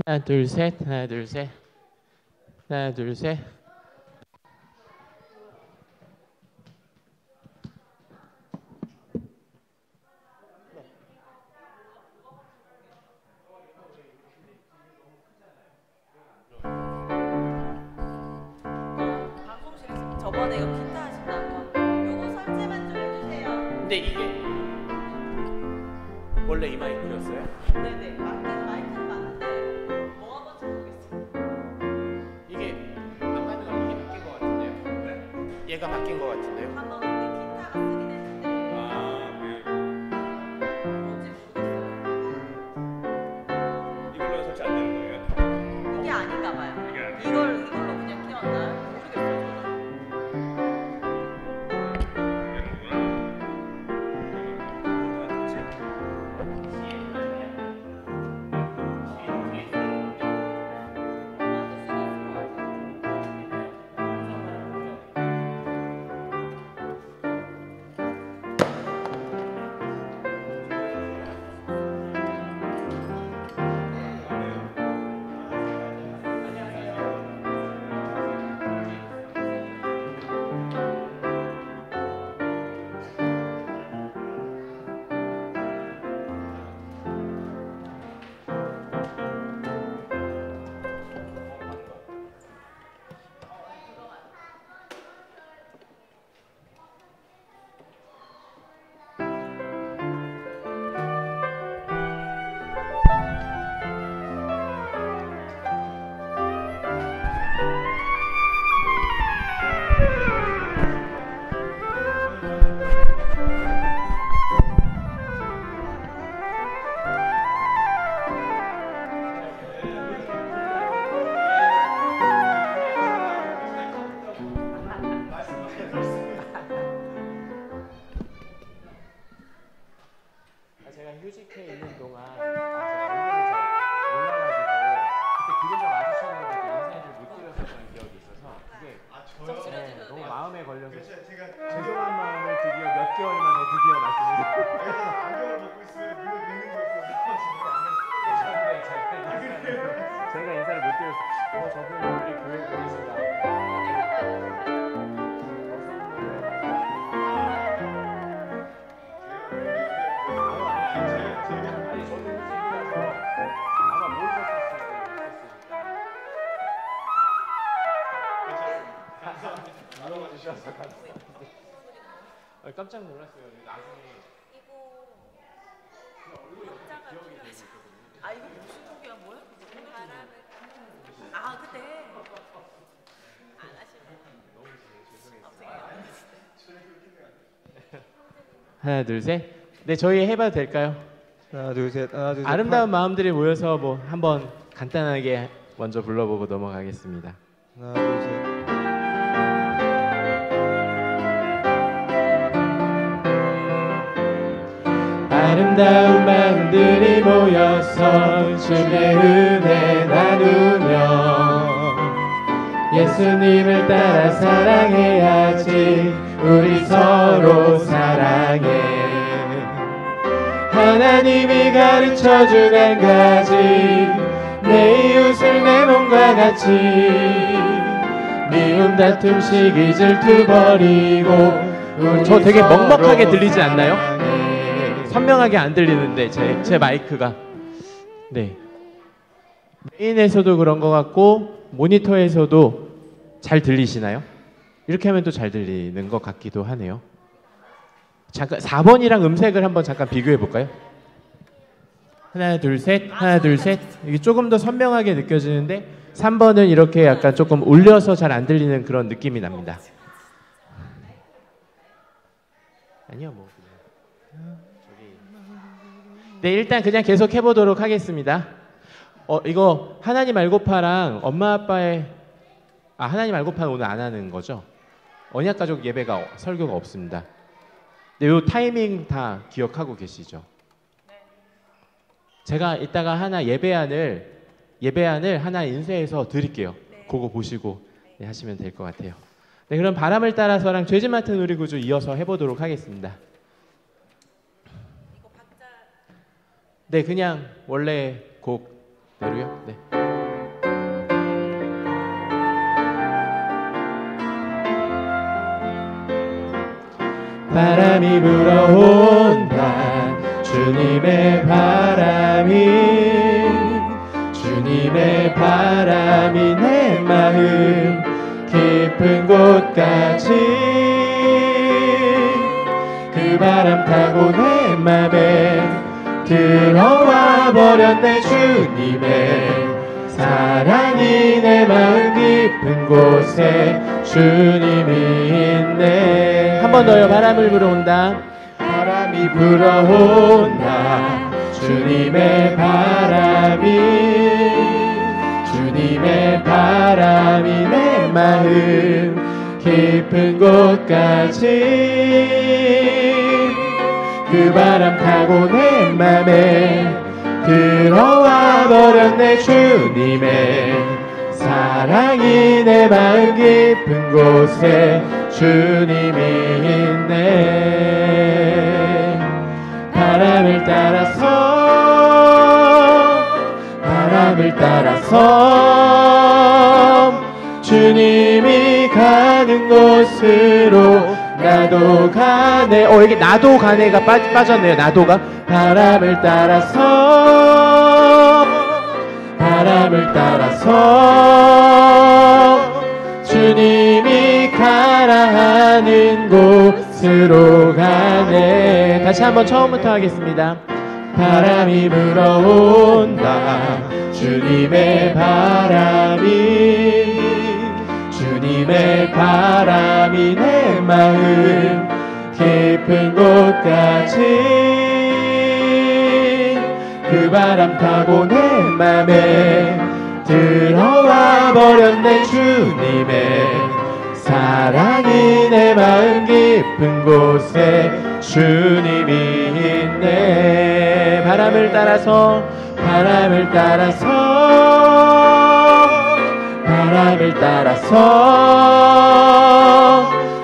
하나 둘 셋, 하나 둘 셋, 하나 둘 셋. 방송실에서 저번에 이거 기타 하신다는 거 요거 설치만 좀 해주세요. 근데 이게 원래 이 마이크였어요? 네네. 마이크는 맞는데 뭐가 뭔지 모르겠어요. 이게 아까는 이게 바뀐 것 같은데요? 네? 얘가 바뀐 것 같은데요? 한번 근데 기타가 쓰긴 했는데 뭔지 모르겠어요. 이걸로 설치 안 되는 거예요? 이게 아닌가 봐요. 이게 아니에요? 이걸로 그냥 끼웠나? 모르겠어요. 제가 휴직해 있는 동안 제가 얼굴을 잘 몰라가지고 그때 길에서 마주쳤는데도 인사를 못 드렸었던 기억이 있어서 그게 네, 너무 마음에 걸려서 죄송한 마음을 드디어 몇 개월 만에 드디어 말씀드렸어요. 안경을 벗고 있으면 눈에 뵙는 거 제가 인사를 못 드렸어요. 저분 우리 교회 분이시다. 아니 저도 휴직이라서 아마 모르셨을 수도 있었으니까. 물어주셔서 감사합니다. 깜짝 놀랐어요. 나중에 아 이거 무슨 곡이야 뭐야? 아 그때 안 하시네. 하나 둘 셋. 네 저희 해봐도 될까요? 하나 둘 셋. 하나 둘 셋. 아름다운 마음들이 모여서 뭐 한번 간단하게 먼저 불러보고 넘어가겠습니다. 하나 둘 셋. 아름다운 마음들이 모여서 주의 은혜 나누며 예수님을 따라 사랑해야지. 우리 서로 사랑해. 하나님이 가르쳐준 한 가지, 내 이웃을 내 몸과 같이 미움 다툼 시기 질투 버리고. 저 되게 먹먹하게 들리지 않나요? 선명하게 안 들리는데 제 마이크가. 네, 메인에서도 그런 것 같고 모니터에서도 잘 들리시나요? 이렇게 하면 또 잘 들리는 것 같기도 하네요. 잠깐 4번이랑 음색을 한번 잠깐 비교해 볼까요? 하나 둘 셋, 하나 둘 셋. 이게 조금 더 선명하게 느껴지는데 3번은 이렇게 약간 조금 울려서 잘 안 들리는 그런 느낌이 납니다. 아니요 뭐 네, 일단 그냥 계속 해보도록 하겠습니다. 이거 하나님 알고파랑 엄마 아빠의 하나님 알고파는 오늘 안 하는 거죠? 언약가족 예배가 설교가 없습니다. 네, 요 타이밍 다 기억하고 계시죠? 제가 이따가 하나 예배안을 하나 인쇄해서 드릴게요. 그거 보시고 네, 하시면 될 것 같아요. 네, 그럼 바람을 따라서랑 죄짐 맡은 우리 구주 이어서 해보도록 하겠습니다. 네, 그냥 원래 곡대로요. 네. 바람이 불어온다. 주님의 바람이 내 마음 깊은 곳까지 그 바람 타고 내 맘에 들어와 버렸네. 주님의 사랑이 내 마음 깊은 곳에 주님이 있네. 한 번 더요. 바람을 불어온다. 바람이 불어온다. 주님의 바람이 내 마음 깊은 곳까지 그 바람 타고 내 맘에 들어와 버렸네. 주님의 사랑이 내 마음 깊은 곳에 주님이 있네. 바람을 따라서 주님이 가는 곳으로 나도 가네. 여기 나도 가네가 빠졌네요. 나도가. 바람을 따라서 주님이 가라 하는 곳으로 가네. 다시 한번 처음부터 하겠습니다. 바람이 불어온다. 주님의 바람이 내 마음 깊은 곳까지 그 바람 타고 내 맘에 들어와 버렸네. 주님의 사랑이 내 마음 깊은 곳에 주님이 있네. 바람을 따라서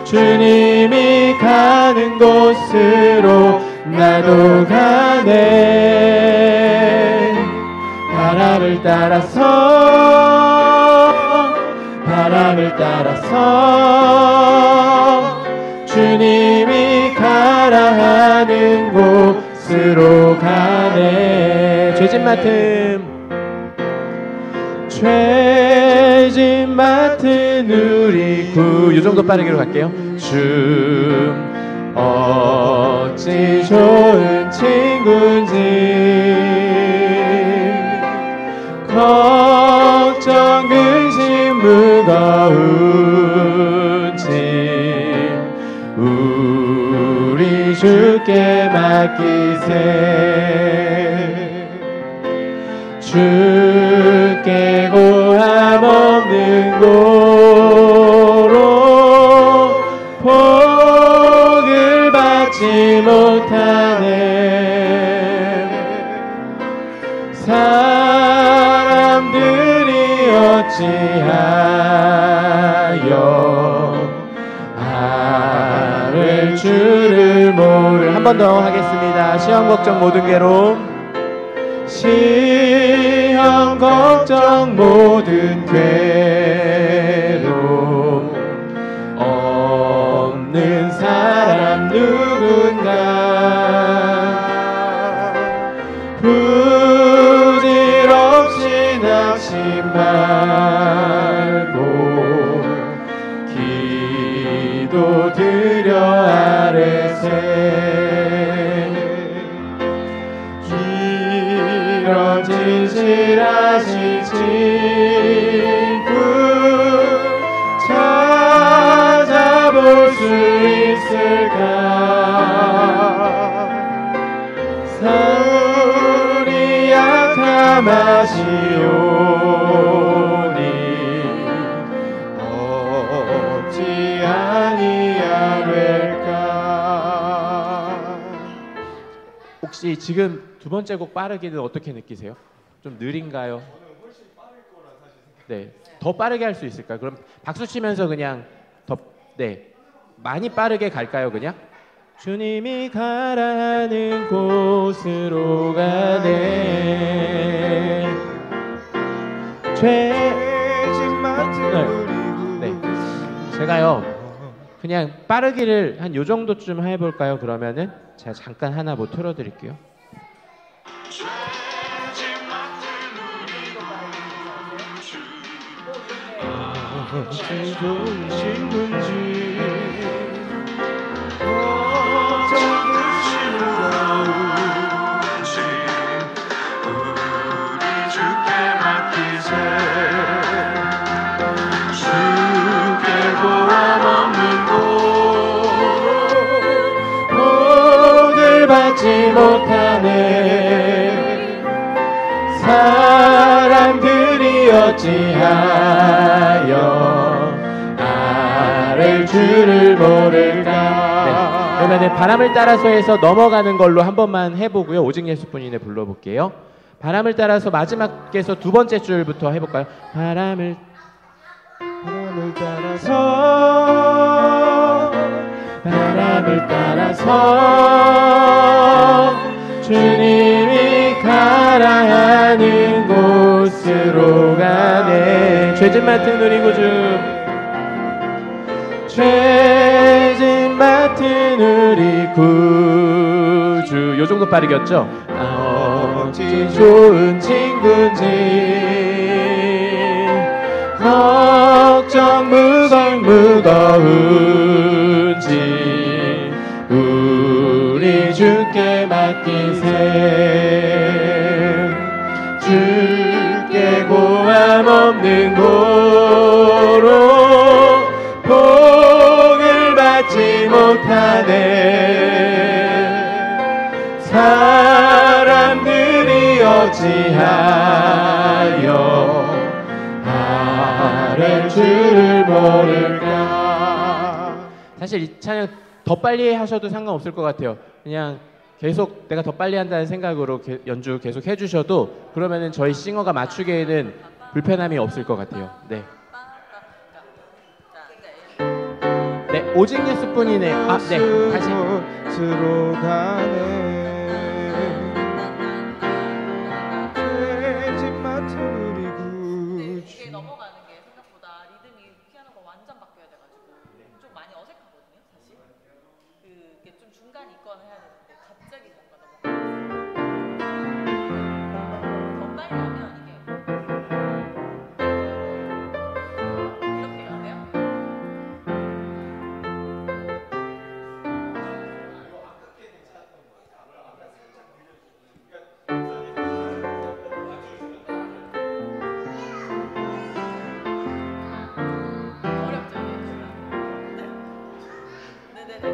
주님이 가는 곳으로 나도 가네. 바람을 따라서 주님이 가라 하는 곳으로 가네. 죄짐 맡은 우리 이 정도 빠르게로 갈게요. 주 어찌 좋은 친구인지 걱정 근심 무거운 짐 우리 주께 맡기세. 주께 고함 없는 고로 복을 받지 못하네. 사람들이 어찌하여 알 줄을 모르. 한 번 더 하겠습니다. 시험 걱정 모든 괴로움 시험 걱정 모든 괴로움 없는 사람 누군가 부질없이 낙심 말고 기도 드려 아래세. 이런 진실하신 친구 찾아볼 수 있을까. 우리 약함하시오니 어찌 아니하될까. 혹시 지금 두 번째 곡 빠르기는 어떻게 느끼세요? 좀 느린가요? 네, 더 빠르게 할 수 있을까요? 그럼 박수 치면서 그냥 네, 많이 빠르게 갈까요? 그냥 주님이 가라는 곳으로 가네. 죄짐 맡은 우리. 네, 제가요 그냥 빠르기를 한 요 정도쯤 해볼까요? 그러면은 제가 잠깐 하나 뭐 틀어드릴게요. 좋으신 건지 우리 주께 맡기세 주께 고함 없는 곳 복을 받지 못하네 사람들이 어찌하여 아랠 줄을 모를까. 그러면은 바람을 따라서에서 넘어가는 걸로 한 번만 해보고요. 오직 예수뿐이네 불러볼게요. 바람을 따라서 마지막에서 두 번째 줄부터 해볼까요? 바람을 따라서 주님이 가라 하는 곳으로 가네. 죄짐 맡은 우리 구주 죄짐 맡은 우리 구주. 요 정도 빠르겠죠? 어찌 좋은 친구인지 걱정 무거운지 우리 주께 맡기세 주께 고함 없는 고로 복을 받지 못하네 사람들이 어찌하여 아랠 줄을 모를까. 사실 이 찬양 더 빨리 하셔도 상관없을 것 같아요. 그냥 계속 내가 더 빨리 한다는 생각으로 연주 계속 해주셔도 그러면은 저희 싱어가 맞추기에는 불편함이 없을 것 같아요. 네. 네, 오직 예수뿐이네. 아, 네, 다시. 곳으로 가네 죄짐 맡은 우리 구주. 이게 넘어가는 게 생각보다 리듬이 피아노가 완전 바뀌어야 돼가지고 좀 많이 어색하거든요, 사실. 그게 좀 중간 이권 해야 되는데 갑자기 뭔가 넘어가. 더 빨리 하면 이게 이렇게 해야 돼요? 어렵죠, 이게. 네. 네네네.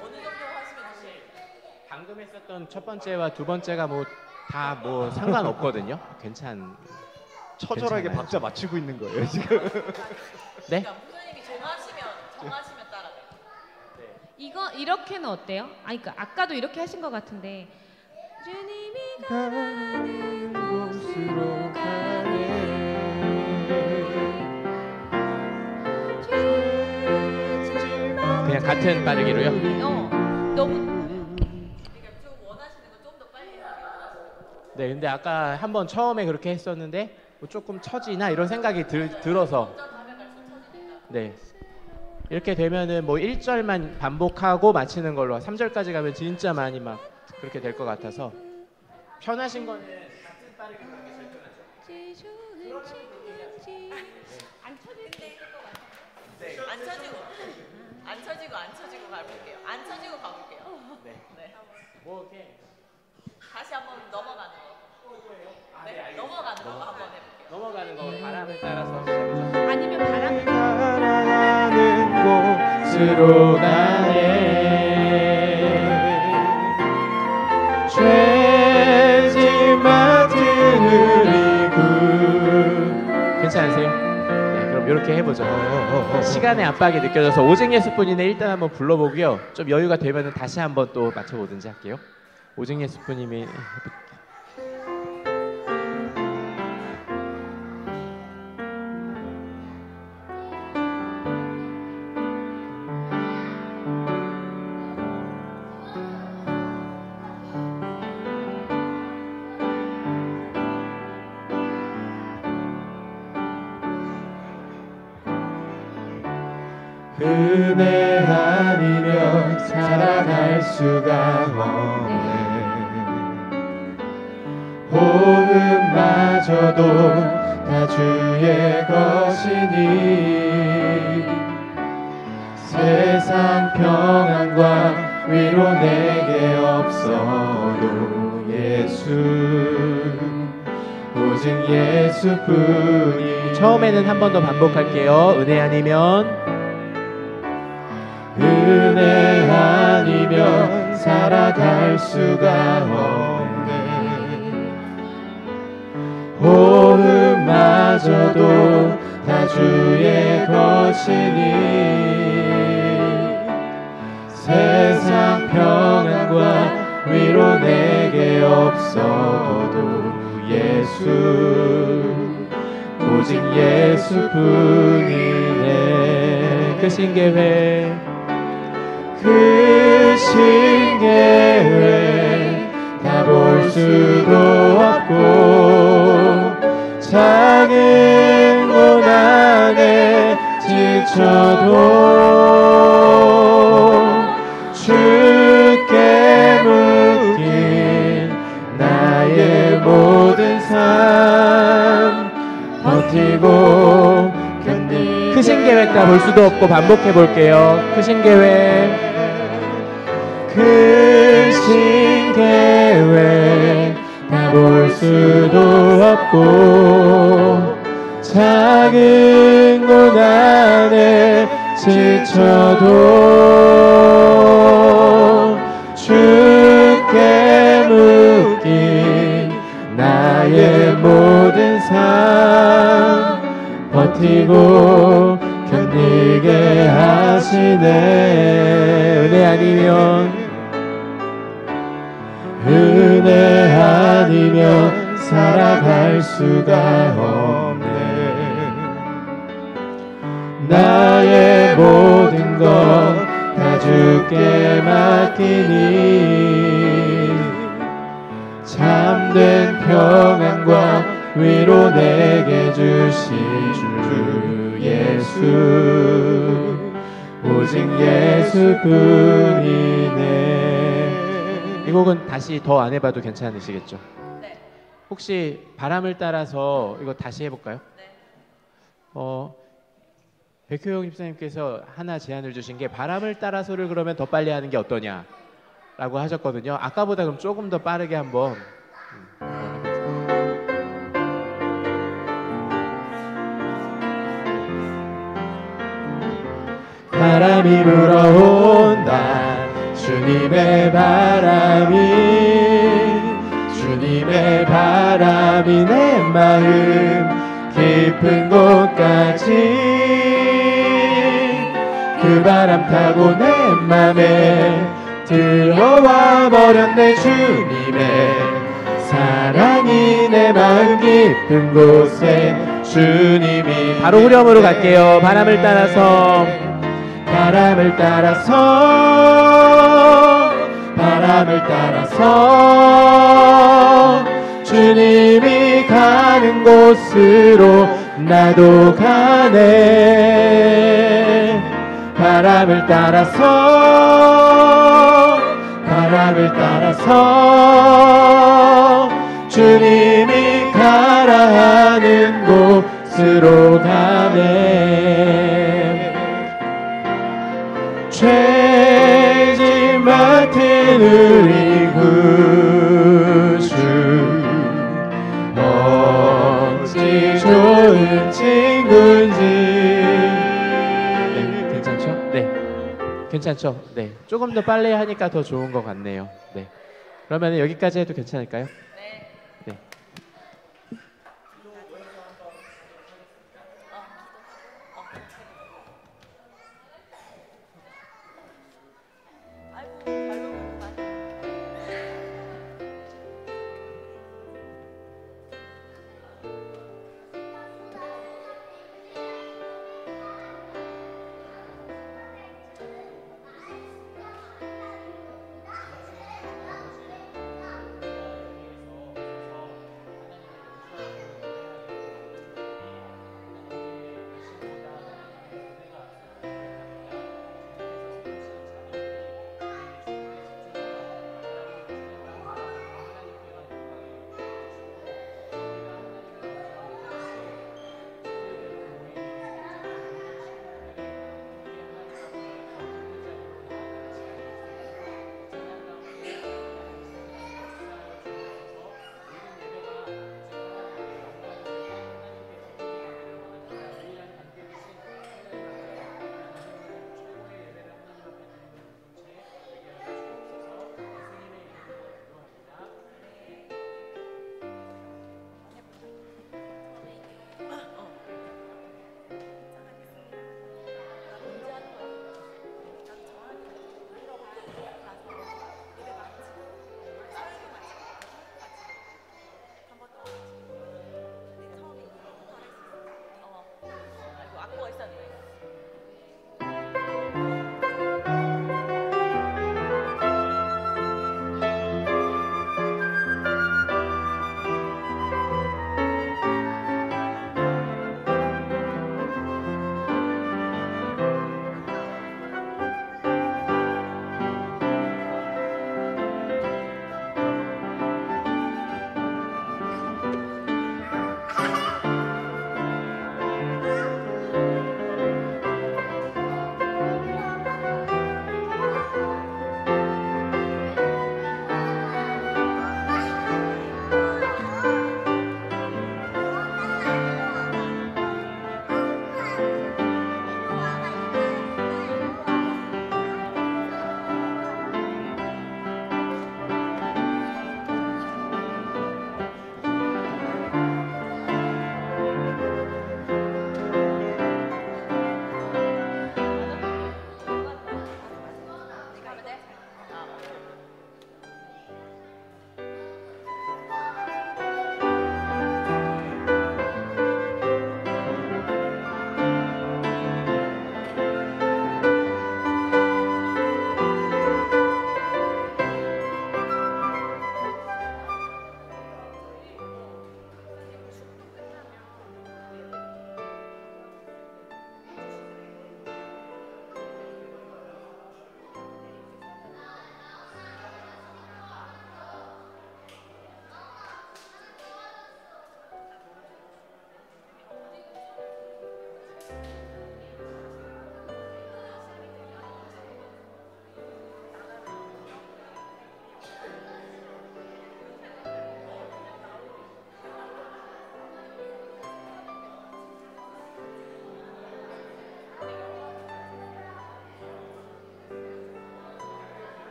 어느 정도 하시면 되세요? 방금 했었던 첫 번째와 두 번째가 뭐 다 뭐 상관없거든요. 처절하게 괜찮아요. 박자 맞추고 있는 거예요 지금. 네? 그러니까 부모님이 정하시면 따라가요. 이거 이렇게는 어때요? 아니 그러니까 아까도 이렇게 하신 것 같은데 주님이 가는 곳으로 가네 그냥 같은 빠르기로요? 너무 그러니까 좀 원하시는 거 좀 더 빨리 하게 원하시는 거. 네, 근데 아까 한번 처음에 그렇게 했었는데 뭐 조금 처지나 이런 생각이 들어서 점점 가면 갈수록 처지니까. 네. 이렇게 되면은 뭐 1절만 반복하고 마치는 걸로 3절까지 가면 진짜 많이 막 그렇게 될 것 같아서 편하신 거는 같은 빠르기로 하는 게 제일 편하죠. 안 쳐지고 가볼게요. 안 쳐지고 가볼게요. 네. 네. 뭐 이렇게 다시 한번 넘어가는 거. 네. 넘어가는 거 한번 해볼게요. 넘어가는 거 바람을 따라서 시작해보죠. 아니면 바람 가는 곳으로 가네 죄짐 맡은 우리 구. 괜찮으세요? 네, 그럼 이렇게 해보죠. 시간의 압박이 느껴져서 오직 예수뿐이네 일단 한번 불러보고요. 좀 여유가 되면은 다시 한번 또 맞춰보든지 할게요. 오직 예수뿐이네. 은혜 아니면 살아갈 수가 없네. 호흡마저도 다 주의 것이니 세상 평안과 위로 내게 없어도 예수 오직 예수뿐이. 처음에는 한 번 더 반복할게요. 은혜 아니면 은혜 아니면 살아갈 수가 없네. 호흡마저도 다 주의 것이니 세상 평안과 위로 내게 없어도 예수 오직 예수뿐이네. 크신 계획 크신 계획 다 볼 수도 없고 작은 고난에 지쳐도 주께 묶인 나의 모든 삶 버티고 견디게. 크신 계획 다 볼 수도 없고 반복해 볼게요. 크신 계획 크신 계획 다 볼 수도 없고 작은 고난에 지쳐도 주께 묶인 나의 모든 삶 버티고 견디게 하시네. 은혜 아니면 은혜 아니면 살아갈 수가 없네. 나의 모든 것 다 주께 맡기니 참된 평안과 위로 내게 주신 주 예수 오직 예수뿐이네. 이 곡은 다시 더 안 해봐도 괜찮으시겠죠? 네. 혹시 바람을 따라서 이거 다시 해볼까요? 네. 백효영 집사님께서 하나 제안을 주신 게 바람을 따라서를 그러면 더 빨리 하는 게 어떠냐 라고 하셨거든요. 아까보다 그럼 조금 더 빠르게 한번. 바람이 불어온다. 주님의 바람이 주님의 바람이 내 마음 깊은 곳까지 그 바람 타고 내 맘에 들어와 버렸네. 주님의 사랑이 내 마음 깊은 곳에 주님이 바로 후렴으로 갈게요. 바람을 따라서 바람을 따라서 바람을 따라서 주님이 가는 곳으로 나도 가네. 바람을 따라서 바람을 따라서 주님이 가라 하는 곳으로 가네. 죄짐 맡은 우리 구주 어찌 좋은 친구인지. 네, 괜찮죠? 네, 괜찮죠? 네, 조금 더 빨리 하니까 더 좋은 것 같네요. 네, 그러면 여기까지 해도 괜찮을까요? 네. 네. 아이고 잘 먹었구만.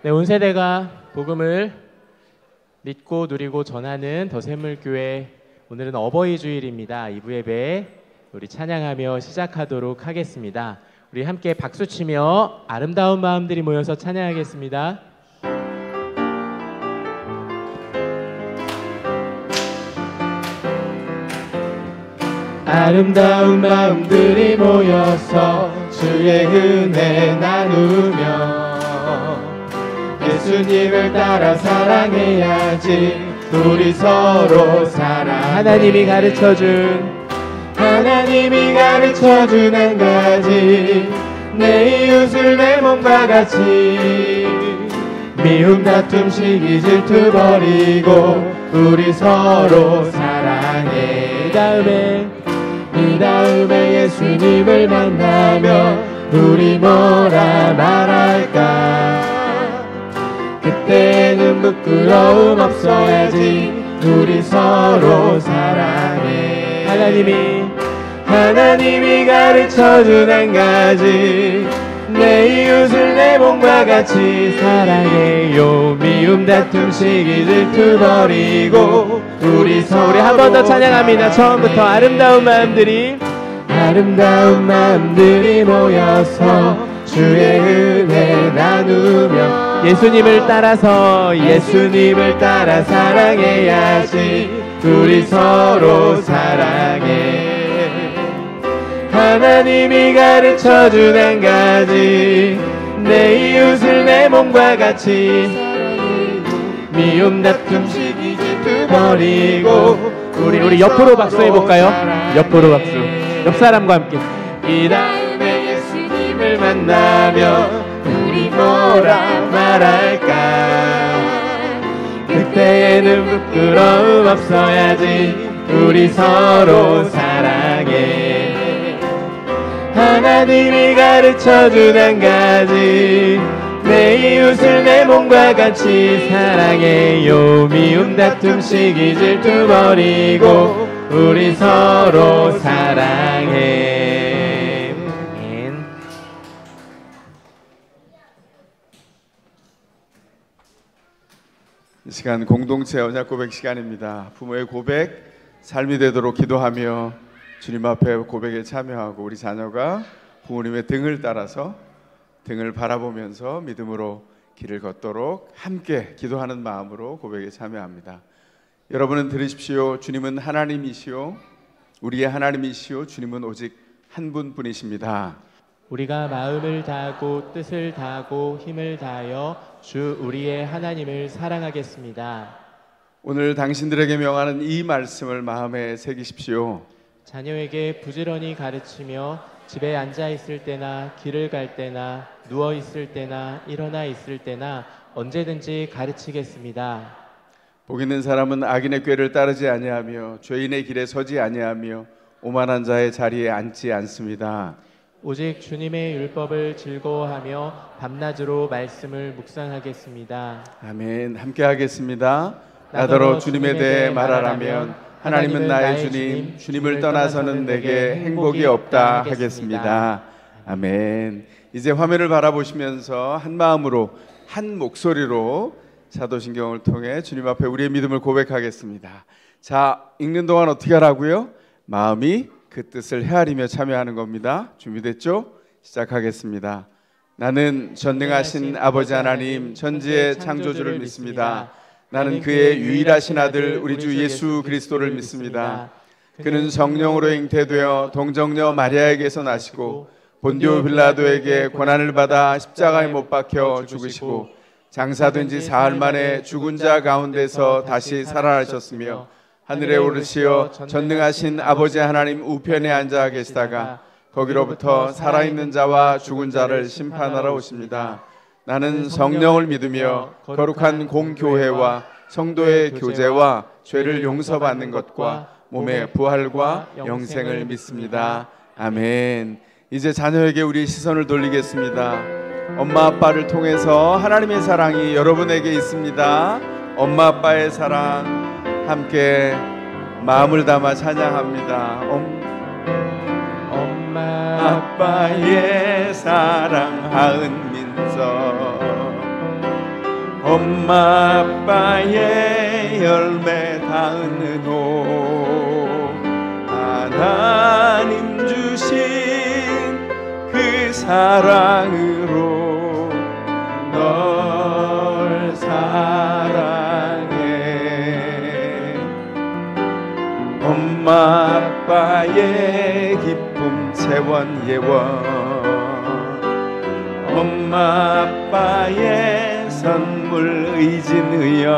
네, 온 세대가 복음을 믿고 누리고 전하는 더샘물교회, 오늘은 어버이 주일입니다. 2부 예배 우리 찬양하며 시작하도록 하겠습니다. 우리 함께 박수치며 아름다운 마음들이 모여서 찬양하겠습니다. 아름다운 마음들이 모여서 주의 은혜 나누며 예수님을 따라 사랑해야지. 우리 서로 사랑. 하나님이 가르쳐준 한 가지, 내 이웃을 내 몸과 같이. 미움 다툼 시기 질투 버리고 우리 서로 사랑해. 이 다음에 예수님을 만나며 우리 뭐라 말할까. 그때는 부끄러움 없어야지. 우리 서로 사랑해. 하나님이 가르쳐준 한 가지, 내 이웃을 내 몸과 같이 사랑해요. 미움 다툼 시기 질투 버리고 우리 한 번 더 찬양합니다. 처음부터 아름다운 마음들이 모여서 주의 은혜 나누며 예수님을 따라 사랑해야지. 우리 서로 사랑해. 하나님이 가르쳐준 한 가지, 내 이웃을 내 몸과 같이 미움 다툼 시기 질투 버리고 우리 옆으로 박수 해볼까요? 옆으로 박수. 옆 사람과 함께. 이 다음에 예수님을 만나며 우리 뭐라 말할까. 그때에는 부끄러움 없어야지. 우리 서로 사랑해. 하나님이 가르쳐준 한 가지, 내 이웃을 내 몸과 같이 사랑해요. 미움 다툼 시기 질투 버리고 우리 서로 사랑해. 이 시간 공동체 언약 고백 시간입니다. 부모의 고백, 삶이 되도록 기도하며 주님 앞에 고백에 참여하고 우리 자녀가 부모님의 등을 따라서 등을 바라보면서 믿음으로 길을 걷도록 함께 기도하는 마음으로 고백에 참여합니다. 여러분은 들으십시오. 주님은 하나님이시오. 우리의 하나님이시오. 주님은 오직 한 분뿐이십니다. 우리가 마음을 다하고 뜻을 다하고 힘을 다하여 주 우리의 하나님을 사랑하겠습니다. 오늘 당신들에게 명하는 이 말씀을 마음에 새기십시오. 자녀에게 부지런히 가르치며 집에 앉아 있을 때나 길을 갈 때나 누워 있을 때나 일어나 있을 때나 언제든지 가르치겠습니다. 복 있는 사람은 악인의 꾀를 따르지 아니하며 죄인의 길에 서지 아니하며 오만한 자의 자리에 앉지 않습니다. 오직 주님의 율법을 즐거워하며 밤낮으로 말씀을 묵상하겠습니다. 아멘. 함께 하겠습니다. 나더러 주님에 대해 말하라면 하나님은 나의 주님, 주님을 떠나서는 내게 행복이 없다 하겠습니다. 아멘. 이제 화면을 바라보시면서 한 마음으로 한 목소리로 사도신경을 통해 주님 앞에 우리의 믿음을 고백하겠습니다. 자, 읽는 동안 어떻게 하라고요? 마음이 그 뜻을 헤아리며 참여하는 겁니다. 준비됐죠? 시작하겠습니다. 나는 전능하신 아버지 하나님 천지의 창조주를 믿습니다. 나는 그의 유일하신 아들 우리 주 예수 그리스도를 믿습니다. 그는 성령으로 잉태되어 동정녀 마리아에게서 나시고 본디오 빌라도에게 고난을 받아 십자가에 못 박혀 죽으시고 장사된 지 사흘 만에 죽은 자 가운데서 다시 살아나셨으며 하늘에 오르시어 전능하신 아버지 하나님 우편에 앉아 계시다가 거기로부터 살아있는 자와 죽은 자를 심판하러 오십니다. 나는 성령을 믿으며 거룩한 공교회와 성도의 교제와 죄를 용서받는 것과 몸의 부활과 영생을 믿습니다. 아멘. 이제 자녀에게 우리 시선을 돌리겠습니다. 엄마 아빠를 통해서 하나님의 사랑이 여러분에게 있습니다. 엄마 아빠의 사랑 함께 마음을 담아 찬양합니다. 엄마 아빠의 사랑 하은민서 엄마 아빠의 열매 닿는 옷 하나님 주신 그 사랑으로 널 사랑해. 엄마 아빠의 기쁨 채원 예원 엄마 아빠의 선물 의진 의연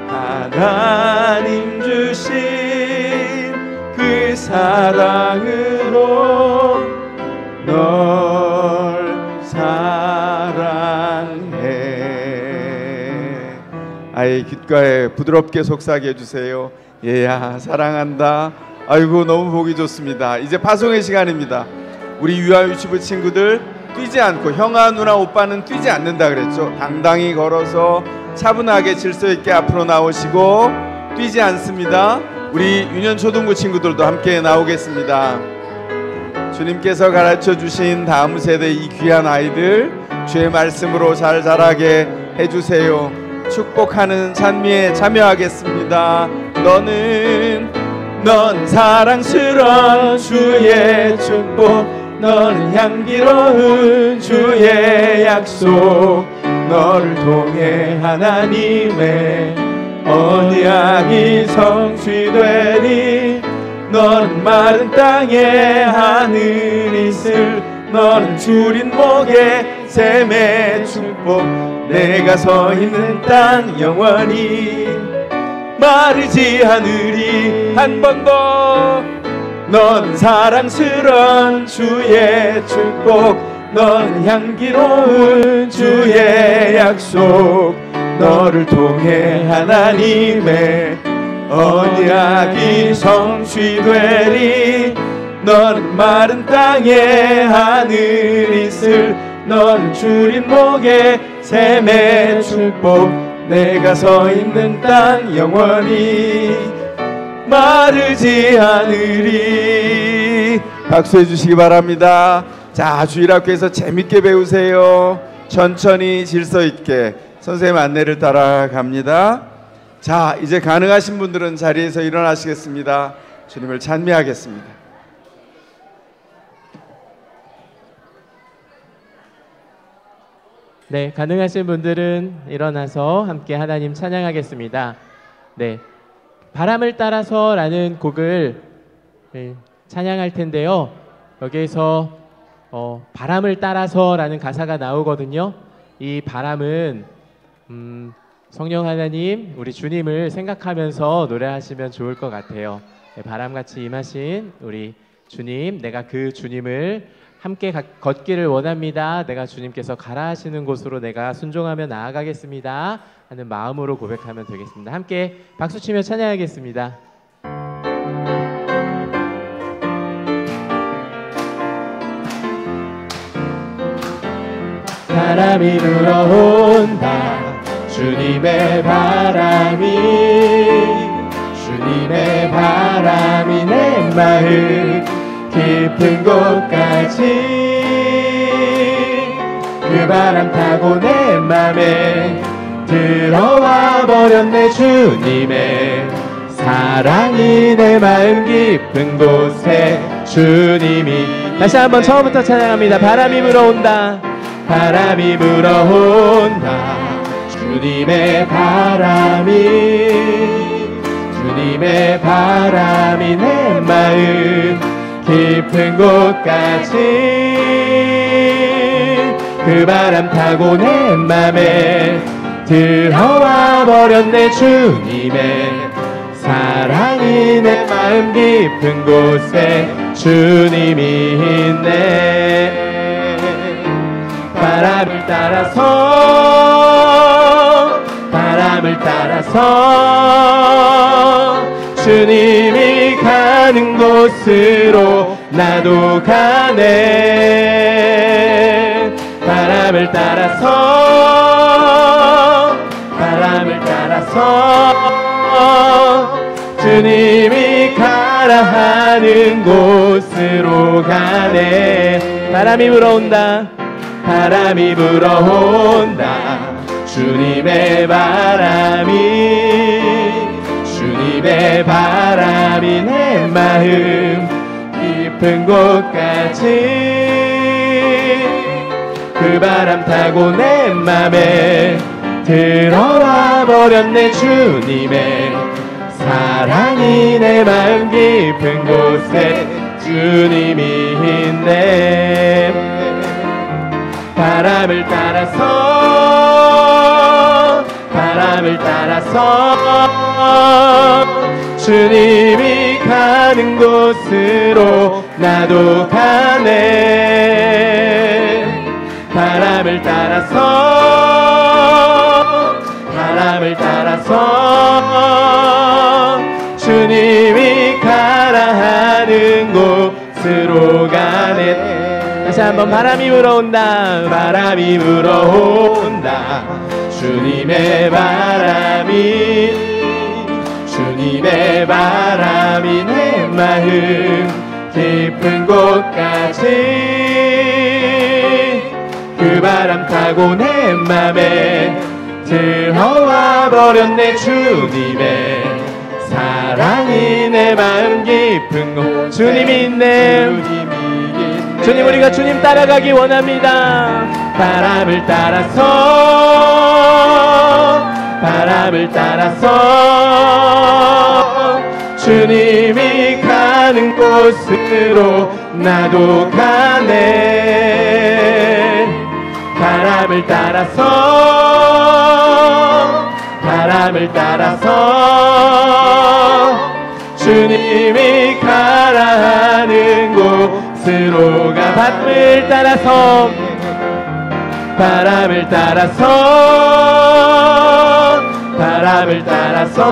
하나님 주신 그 사랑으로 널 사랑해. 아이 귓가에 부드럽게 속삭여 주세요. 얘야 사랑한다. 아이고 너무 보기 좋습니다. 이제 파송의 시간입니다. 우리 유아 유치부 친구들 뛰지 않고 형아 누나 오빠는 뛰지 않는다 그랬죠. 당당히 걸어서 차분하게 질서 있게 앞으로 나오시고 뛰지 않습니다. 우리 유년초등부 친구들도 함께 나오겠습니다. 주님께서 가르쳐 주신 다음 세대 이 귀한 아이들 주의 말씀으로 잘 자라게 해주세요. 축복하는 찬미에 참여하겠습니다. 넌 사랑스러운 주의 축복 너는 향기로운 주의 약속 너를 통해 하나님의 언약이 성취되리. 너는 마른 땅에 하늘이 있을 너는 주린 목에 샘의 축복 내가 서 있는 땅 영원히 마르지 않으리. 한 번 더 넌 사랑스러운 주의 축복 넌 향기로운 주의 약속 너를 통해 하나님의 언약이 성취되리. 너는 마른 땅에 하늘이 있을 너는 주린 목에 샘의 축복 내가 서 있는 땅 영원히 마르지 않으리. 박수해 주시기 바랍니다. 자, 주일학교에서 재밌게 배우세요. 천천히 질서 있게 선생님 안내를 따라 갑니다. 자, 이제 가능하신 분들은 자리에서 일어나시겠습니다. 주님을 찬미하겠습니다. 네, 가능하신 분들은 일어나서 함께 하나님 찬양하겠습니다. 네, 바람을 따라서라는 곡을 찬양할 텐데요. 여기에서 바람을 따라서라는 가사가 나오거든요. 이 바람은 성령 하나님, 우리 주님을 생각하면서 노래하시면 좋을 것 같아요. 네, 바람같이 임하신 우리 주님, 내가 그 주님을 함께 걷기를 원합니다. 내가 주님께서 가라 하시는 곳으로 내가 순종하며 나아가겠습니다 하는 마음으로 고백하면 되겠습니다. 함께 박수치며 찬양하겠습니다. 바람이 불어온다. 주님의 바람이 내 마음 깊은 곳까지 그 바람 타고 내 맘에 들어와 버렸네. 주님의 사랑이 내 마음 깊은 곳에 주님이. 다시 한번 처음부터 찬양합니다. 바람이 불어온다. 바람이 불어온다. 주님의 바람이 내 마음 깊은 곳까지 그 바람 타고 내 맘에 들어와 버렸네. 주님의 사랑이 내 마음 깊은 곳에 주님이 있네. 바람을 따라서 주님이 가는 곳으로 나도 가네. 바람을 따라서 주님이 가라 하는 곳으로 가네. 바람이 불어온다. 주님의 바람이 내 마음 깊은 곳까지 그 바람 타고 내 맘에 들어와 버렸네. 주님의 사랑이 내 마음 깊은 곳에 주님이 있네. 바람을 따라서 주님이 가는 곳으로 나도 가네. 바람을 따라서 주님이 가라 하는 곳으로 가네. 다시 한번 바람이 불어온다. 주님의 바람이 내 마음 깊은 곳까지 그 바람 타고 내 맘에 들어와 버렸네. 주님의 사랑이 내 마음 깊은 곳. 주님이 있네. 주님, 우리가 주님 따라가기 원합니다. 바람을 따라서 주님이 가는 곳으로 나도 가네. 바람을 따라서 주님이 가라 하는 곳으로 가. 바람을 따라서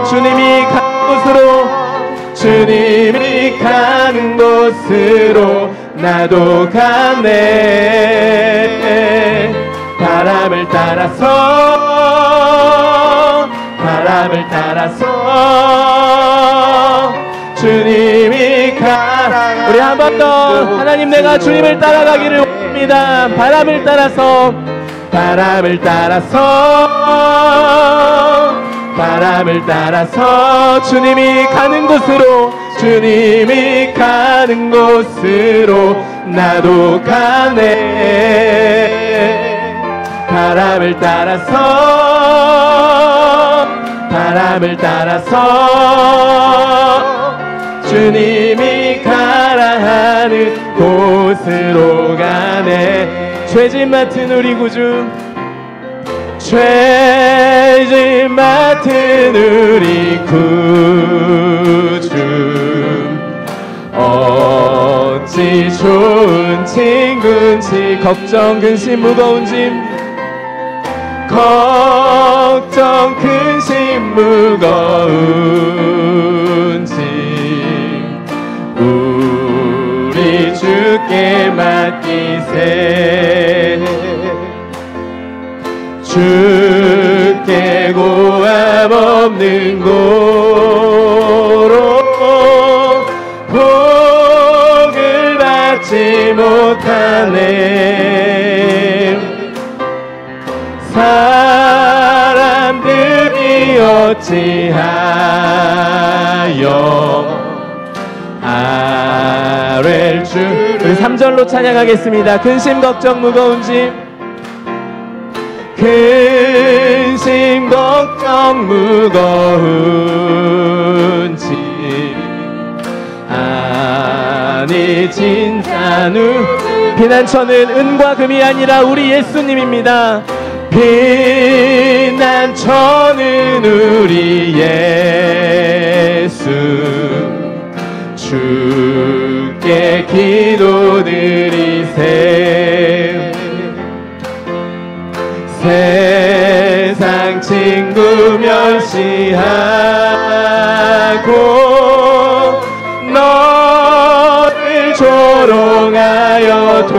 주님이 가는 곳으로 나도 가네. 바람을 따라서 주님이 가라. 우리 한 번 더 하나님, 내가 주님을 따라가기를 원합니다. 바람을 따라서 주님이 가는 곳으로 나도 가네. 바람을 따라서 주님이 가라 하는 곳으로 가네. 죄짐 맡은 우리 구주, 죄짐 맡은 우리 구주, 어찌 좋은 친구인지. 걱정 근심 무거운 짐, 걱정 근심 무거운 짐 우리 주께 맡기세. 주께 고함 없는 고로 복을 받지 못하네. 사람들이 어찌하여 아랠 줄. 우리 3절로 찬양하겠습니다. 근심 걱정 무거운 짐, 근심 걱정 무거운 짐, 아니 진짜 피난처는 은과 금이 아니라 우리 예수님입니다. 피난처는 우리 예수, 주께 기도드리세. 세상 친구 멸시하고 너를 조롱하여도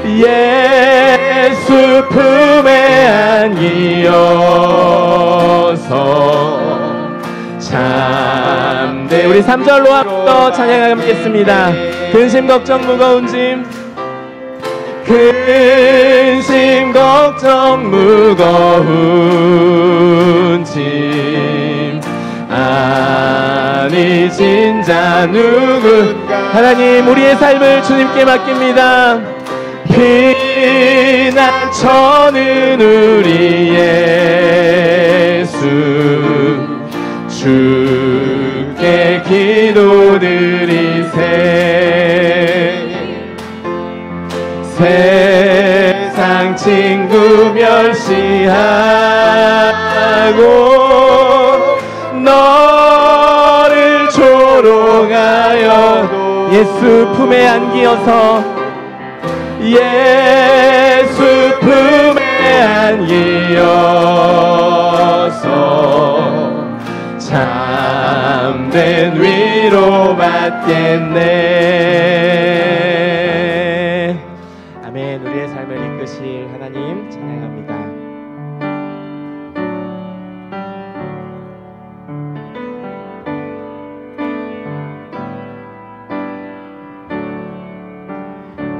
예수 품에 안기어서 참되. 우리 3절로 한번 찬양하겠습니다. 근심 걱정 무거운 짐, 근심 걱정 무거운 짐 아니 진자 누군가. 하나님, 우리의 삶을 주님께 맡깁니다. 피난처는 우리 예수, 주께 기도드리세. 세상 친구 멸시하고 너를 조롱하여도 예수 품에 안기어서, 예수 품에 안기어서 참된 위로 받겠네. 아멘. 우리의 삶을 이끄실 하나님 찬양합니다.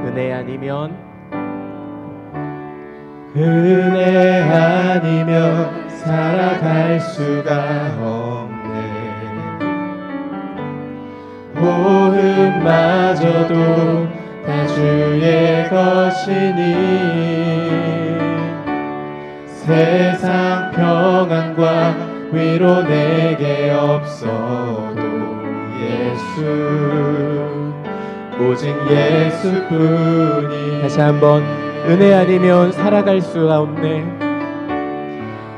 은혜 아니면, 은혜 아니면 살아갈 수가 없네. 호흡마저도 다 주의 것이니 세상 평안과 위로 내게 없어도 예수, 오직 예수뿐이. 다시 한번, 은혜 아니면 살아갈 수가 없네.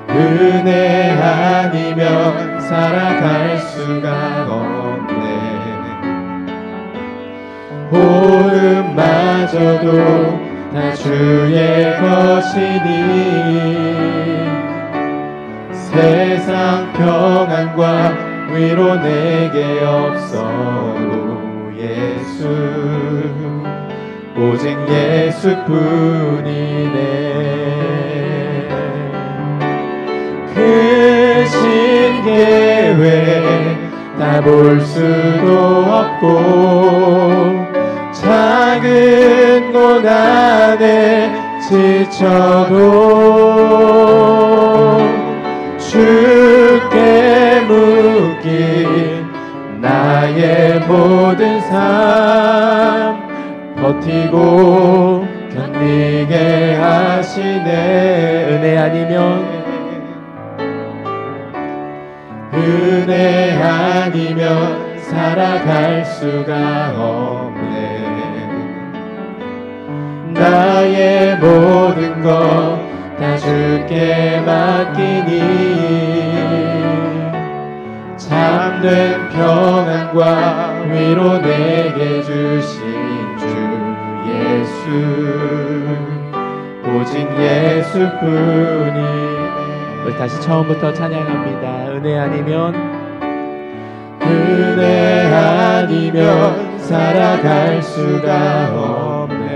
은혜 아니면 살아갈 수가 없네. 호흡마저도 다 주의 것이니 세상 평안과 위로 내게 없어도 예수, 오직 예수뿐이네. 크신 계획 다 볼 수도 없고 작은 고난에 지쳐도 주께 묶인 나의 모든 삶 버티고 견디게 하시네. 은혜 아니면, 은혜 아니면 살아갈 수가 없네. 나의 모든 것 다 주께 맡기니 참된 평안과 위로 내게 주신 주 예수, 오직 예수뿐이. 우리 다시 처음부터 찬양합니다. 은혜 아니면, 은혜 아니면 살아갈 수가 없네.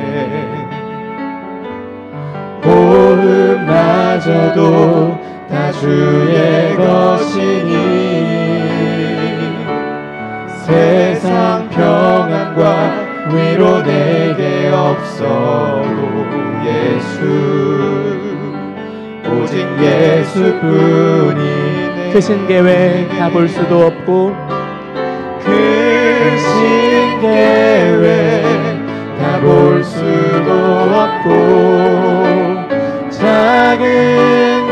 호흡마저도 다 주의 것이니 세상 평안과 위로 내게 없어도 예수, 오직 예수뿐이네. 크신 계획 다 볼 수도 없고, 크신 계획 다 볼 수도 없고 작은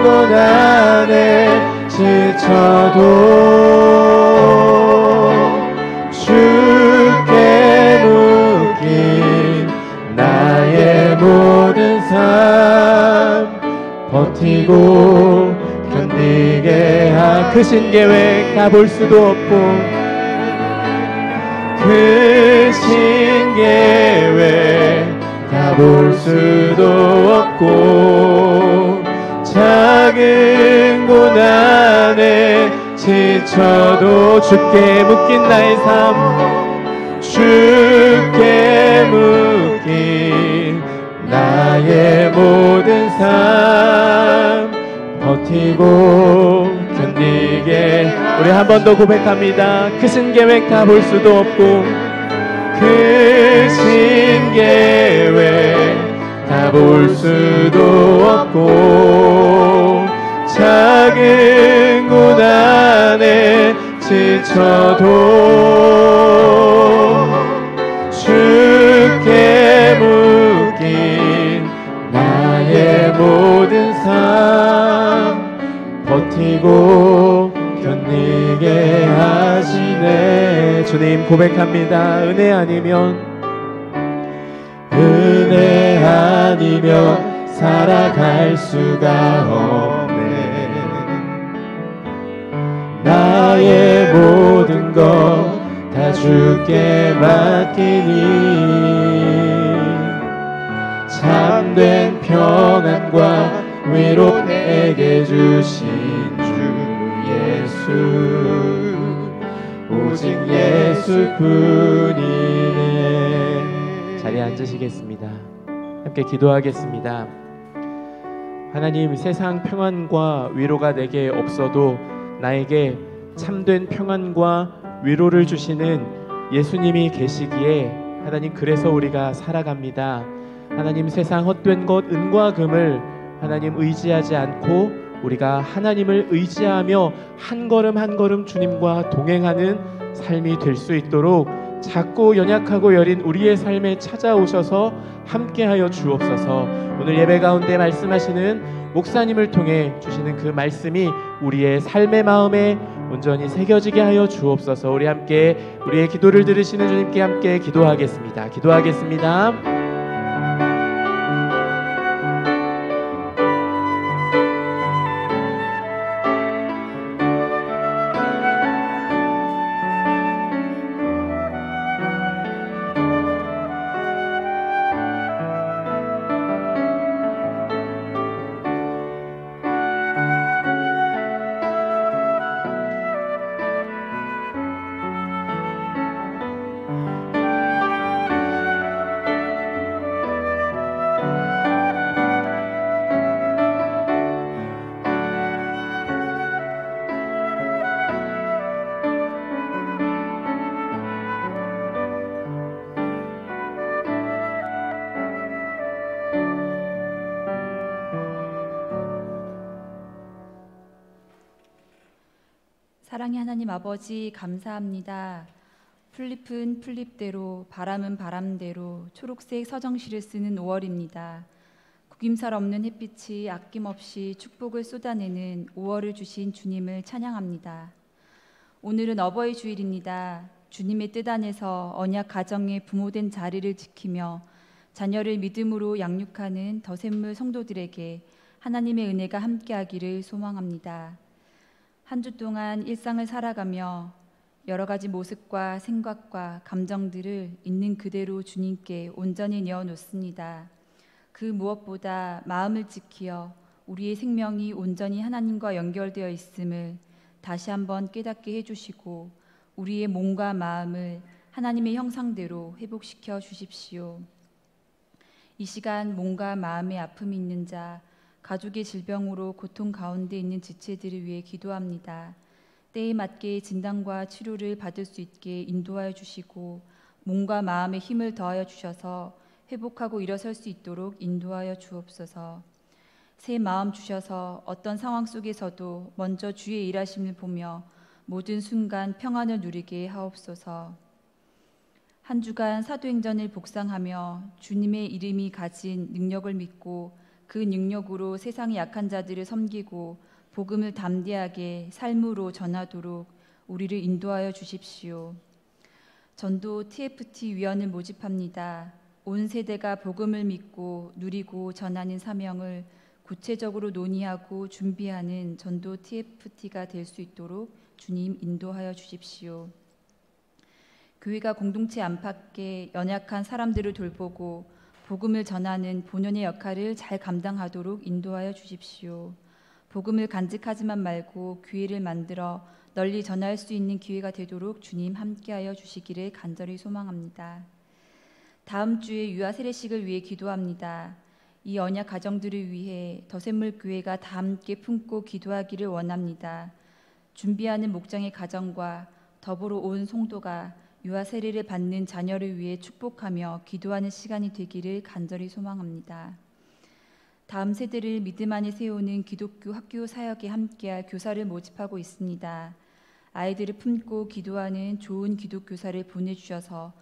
고난에 지쳐도 주께 묶인 나의 모든 삶 버티고 견디게 크신 계획 다 볼 수도 없고, 크신 계획 다 볼 수도 없고 작은 고난에 지쳐도 주께 묶인 나의 삶, 주께 묶인 나의 모든 삶 버티고 견디게. 우리 한 번 더 고백합니다. 크신 계획 다 볼 수도 없고, 크신 계획 바라볼 수도 없고 작은 고난에 지쳐도 주께 묶인 나의 모든 삶 버티고 견디게 하시네. 주님 고백합니다. 은혜 아니면 살아갈 수가 없네. 나의 모든 것 다 주께 맡기니 참된 평안과 위로 내게 주신 주 예수 오직 예수뿐이네. 자리에 앉으시겠습니다. 함께 기도하겠습니다. 하나님, 세상 평안과 위로가 내게 없어도 나에게 참된 평안과 위로를 주시는 예수님이 계시기에 하나님, 그래서 우리가 살아갑니다. 하나님, 세상 헛된 것 은과 금을 하나님 의지하지 않고 우리가 하나님을 의지하며 한 걸음 한 걸음 주님과 동행하는 삶이 될 수 있도록 작고 연약하고 여린 우리의 삶에 찾아오셔서 함께하여 주옵소서. 오늘 예배 가운데 말씀하시는 목사님을 통해 주시는 그 말씀이 우리의 삶의 마음에 온전히 새겨지게 하여 주옵소서. 우리 함께 우리의 기도를 들으시는 주님께 함께 기도하겠습니다. 사랑의 하나님 아버지, 감사합니다. 풀잎은 풀잎대로, 바람은 바람대로 초록색 서정시를 쓰는 5월입니다. 구김살 없는 햇빛이 아낌없이 축복을 쏟아내는 5월을 주신 주님을 찬양합니다. 오늘은 어버이 주일입니다. 주님의 뜻 안에서 언약 가정의 부모된 자리를 지키며 자녀를 믿음으로 양육하는 더샘물 성도들에게 하나님의 은혜가 함께하기를 소망합니다. 한 주 동안 일상을 살아가며 여러 가지 모습과 생각과 감정들을 있는 그대로 주님께 온전히 내어놓습니다. 그 무엇보다 마음을 지키어 우리의 생명이 온전히 하나님과 연결되어 있음을 다시 한번 깨닫게 해주시고 우리의 몸과 마음을 하나님의 형상대로 회복시켜 주십시오. 이 시간 몸과 마음의 아픔이 있는 자, 가족의 질병으로 고통 가운데 있는 지체들을 위해 기도합니다. 때에 맞게 진단과 치료를 받을 수 있게 인도하여 주시고 몸과 마음에 힘을 더하여 주셔서 회복하고 일어설 수 있도록 인도하여 주옵소서. 새 마음 주셔서 어떤 상황 속에서도 먼저 주의 일하심을 보며 모든 순간 평안을 누리게 하옵소서. 한 주간 사도행전을 복상하며 주님의 이름이 가진 능력을 믿고 그 능력으로 세상의 약한 자들을 섬기고 복음을 담대하게 삶으로 전하도록 우리를 인도하여 주십시오. 전도 TFT 위원을 모집합니다. 온 세대가 복음을 믿고 누리고 전하는 사명을 구체적으로 논의하고 준비하는 전도 TFT가 될 수 있도록 주님 인도하여 주십시오. 교회가 공동체 안팎의 연약한 사람들을 돌보고 복음을 전하는 본연의 역할을 잘 감당하도록 인도하여 주십시오. 복음을 간직하지만 말고 기회를 만들어 널리 전할 수 있는 기회가 되도록 주님 함께하여 주시기를 간절히 소망합니다. 다음 주에 유아 세례식을 위해 기도합니다. 이 언약 가정들을 위해 더샘물 교회가 다 함께 품고 기도하기를 원합니다. 준비하는 목장의 가정과 더불어 온 성도가 유아 세례를 받는 자녀를 위해 축복하며 기도하는 시간이 되기를 간절히 소망합니다. 다음 세대를 믿음 안에 세우는 기독교 학교 사역에 함께할 교사를 모집하고 있습니다. 아이들을 품고 기도하는 좋은 기독교사를 보내주셔서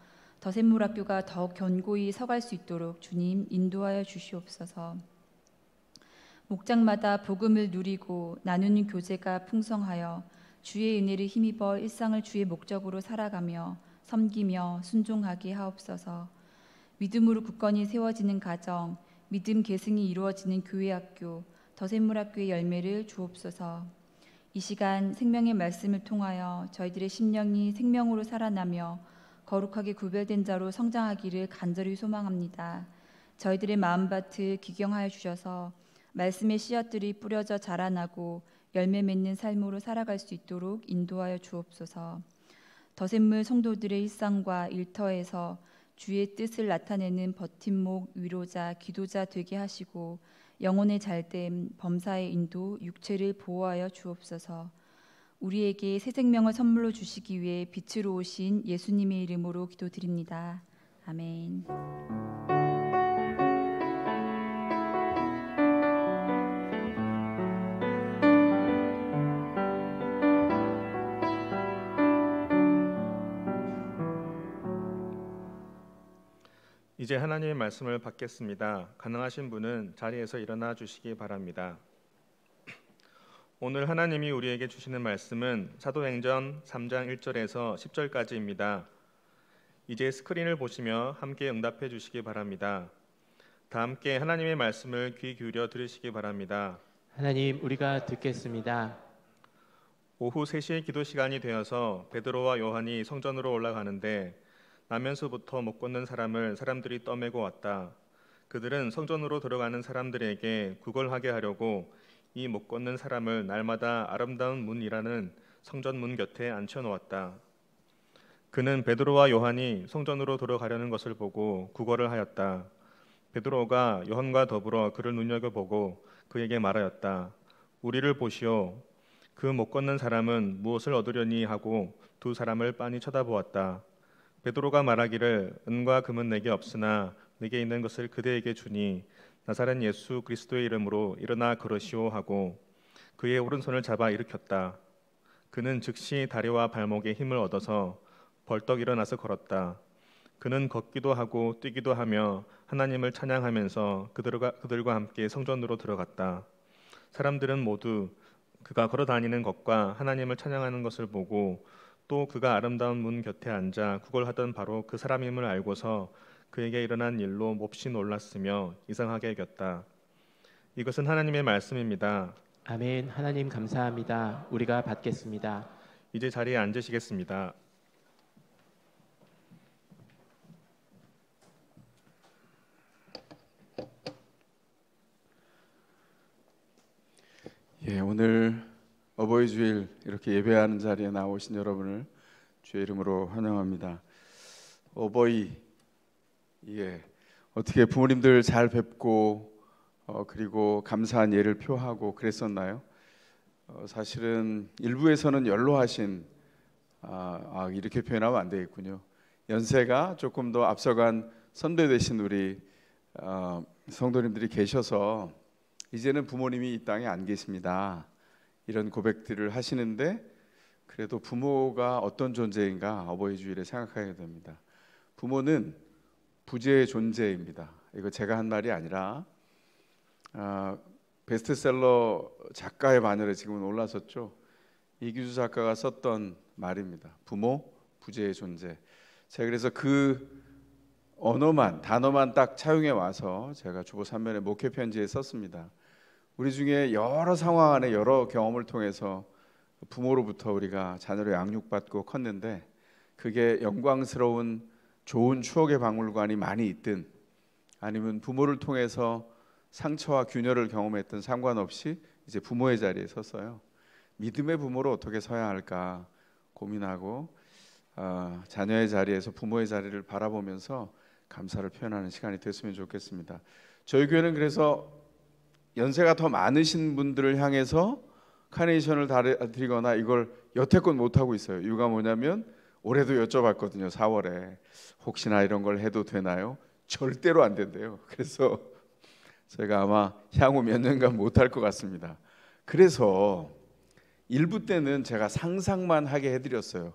더샘물학교가 더욱 견고히 서갈 수 있도록 주님 인도하여 주시옵소서. 목장마다 복음을 누리고 나누는 교제가 풍성하여 주의 은혜를 힘입어 일상을 주의 목적으로 살아가며 섬기며 순종하게 하옵소서. 믿음으로 굳건히 세워지는 가정, 믿음 계승이 이루어지는 교회학교, 더샘물학교의 열매를 주옵소서. 이 시간 생명의 말씀을 통하여 저희들의 심령이 생명으로 살아나며 거룩하게 구별된 자로 성장하기를 간절히 소망합니다. 저희들의 마음밭을 기경하여 주셔서 말씀의 씨앗들이 뿌려져 자라나고 열매 맺는 삶으로 살아갈 수 있도록 인도하여 주옵소서. 더샘물 성도들의 일상과 일터에서 주의 뜻을 나타내는 버팀목, 위로자, 기도자 되게 하시고 영혼의 잘됨, 범사의 인도, 육체를 보호하여 주옵소서. 우리에게 새 생명을 선물로 주시기 위해 빛으로 오신 예수님의 이름으로 기도드립니다. 아멘. 이제 하나님의 말씀을 받겠습니다. 가능하신 분은 자리에서 일어나 주시기 바랍니다. 오늘 하나님이 우리에게 주시는 말씀은 사도행전 3장 1절에서 10절까지입니다. 이제 스크린을 보시며 함께 응답해 주시기 바랍니다. 다 함께 하나님의 말씀을 귀 기울여 들으시기 바랍니다. 하나님, 우리가 듣겠습니다. 오후 3시의 기도 시간이 되어서 베드로와 요한이 성전으로 올라가는데 나면서부터 못 걷는 사람을 사람들이 떠매고 왔다. 그들은 성전으로 들어가는 사람들에게 구걸하게 하려고 이 못 걷는 사람을 날마다 아름다운 문이라는 성전 문 곁에 앉혀놓았다. 그는 베드로와 요한이 성전으로 들어가려는 것을 보고 구걸을 하였다. 베드로가 요한과 더불어 그를 눈여겨보고 그에게 말하였다. 우리를 보시오. 그 못 걷는 사람은 무엇을 얻으려니 하고 두 사람을 빤히 쳐다보았다. 베드로가 말하기를 은과 금은 내게 없으나 내게 있는 것을 그대에게 주니 나사렛 예수 그리스도의 이름으로 일어나 걸으시오 하고 그의 오른손을 잡아 일으켰다. 그는 즉시 다리와 발목에 힘을 얻어서 벌떡 일어나서 걸었다. 그는 걷기도 하고 뛰기도 하며 하나님을 찬양하면서 그들과 함께 성전으로 들어갔다. 사람들은 모두 그가 걸어다니는 것과 하나님을 찬양하는 것을 보고 또 그가 아름다운 문 곁에 앉아 구걸하던 바로 그 사람임을 알고서 그에게 일어난 일로 몹시 놀랐으며 이상하게 여겼다. 이것은 하나님의 말씀입니다. 아멘. 하나님 감사합니다. 우리가 받겠습니다. 이제 자리에 앉으시겠습니다. 오늘 어버이 주일 이렇게 예배하는 자리에 나오신 여러분을 주의 이름으로 환영합니다. 어버이, 어떻게 부모님들 잘 뵙고 그리고 감사한 예를 표하고 그랬었나요? 사실은 일부에서는 연로하신 이렇게 표현하면 안 되겠군요. 연세가 조금 더 앞서간 선배 되신 우리 성도님들이 계셔서 이제는 부모님이 이 땅에 안 계십니다. 이런 고백들을 하시는데 그래도 부모가 어떤 존재인가 어버이 주일에 생각하게 됩니다. 부모는 부재의 존재입니다. 이거 제가 한 말이 아니라 베스트셀러 작가의 반열에 지금은 올라섰죠. 이규수 작가가 썼던 말입니다. 부모, 부재의 존재. 제가 그래서 그 단어만 딱 차용해 와서 제가 주보 3면의 목회 편지에 썼습니다. 우리 중에 여러 상황 안에 여러 경험을 통해서 부모로부터 우리가 자녀를 양육받고 컸는데 그게 영광스러운 좋은 추억의 박물관이 많이 있든 아니면 부모를 통해서 상처와 균열을 경험했든 상관없이 이제 부모의 자리에 섰어요. 믿음의 부모로 어떻게 서야 할까 고민하고 자녀의 자리에서 부모의 자리를 바라보면서 감사를 표현하는 시간이 됐으면 좋겠습니다. 저희 교회는 그래서 연세가 더 많으신 분들을 향해서 카네이션을 드리거나 이걸 여태껏 못하고 있어요. 이유가 뭐냐면 올해도 여쭤봤거든요. 4월에 혹시나 이런 걸 해도 되나요? 절대로 안 된대요. 그래서 제가 아마 향후 몇 년간 못할 것 같습니다. 그래서 1부 때는 제가 상상만 하게 해드렸어요.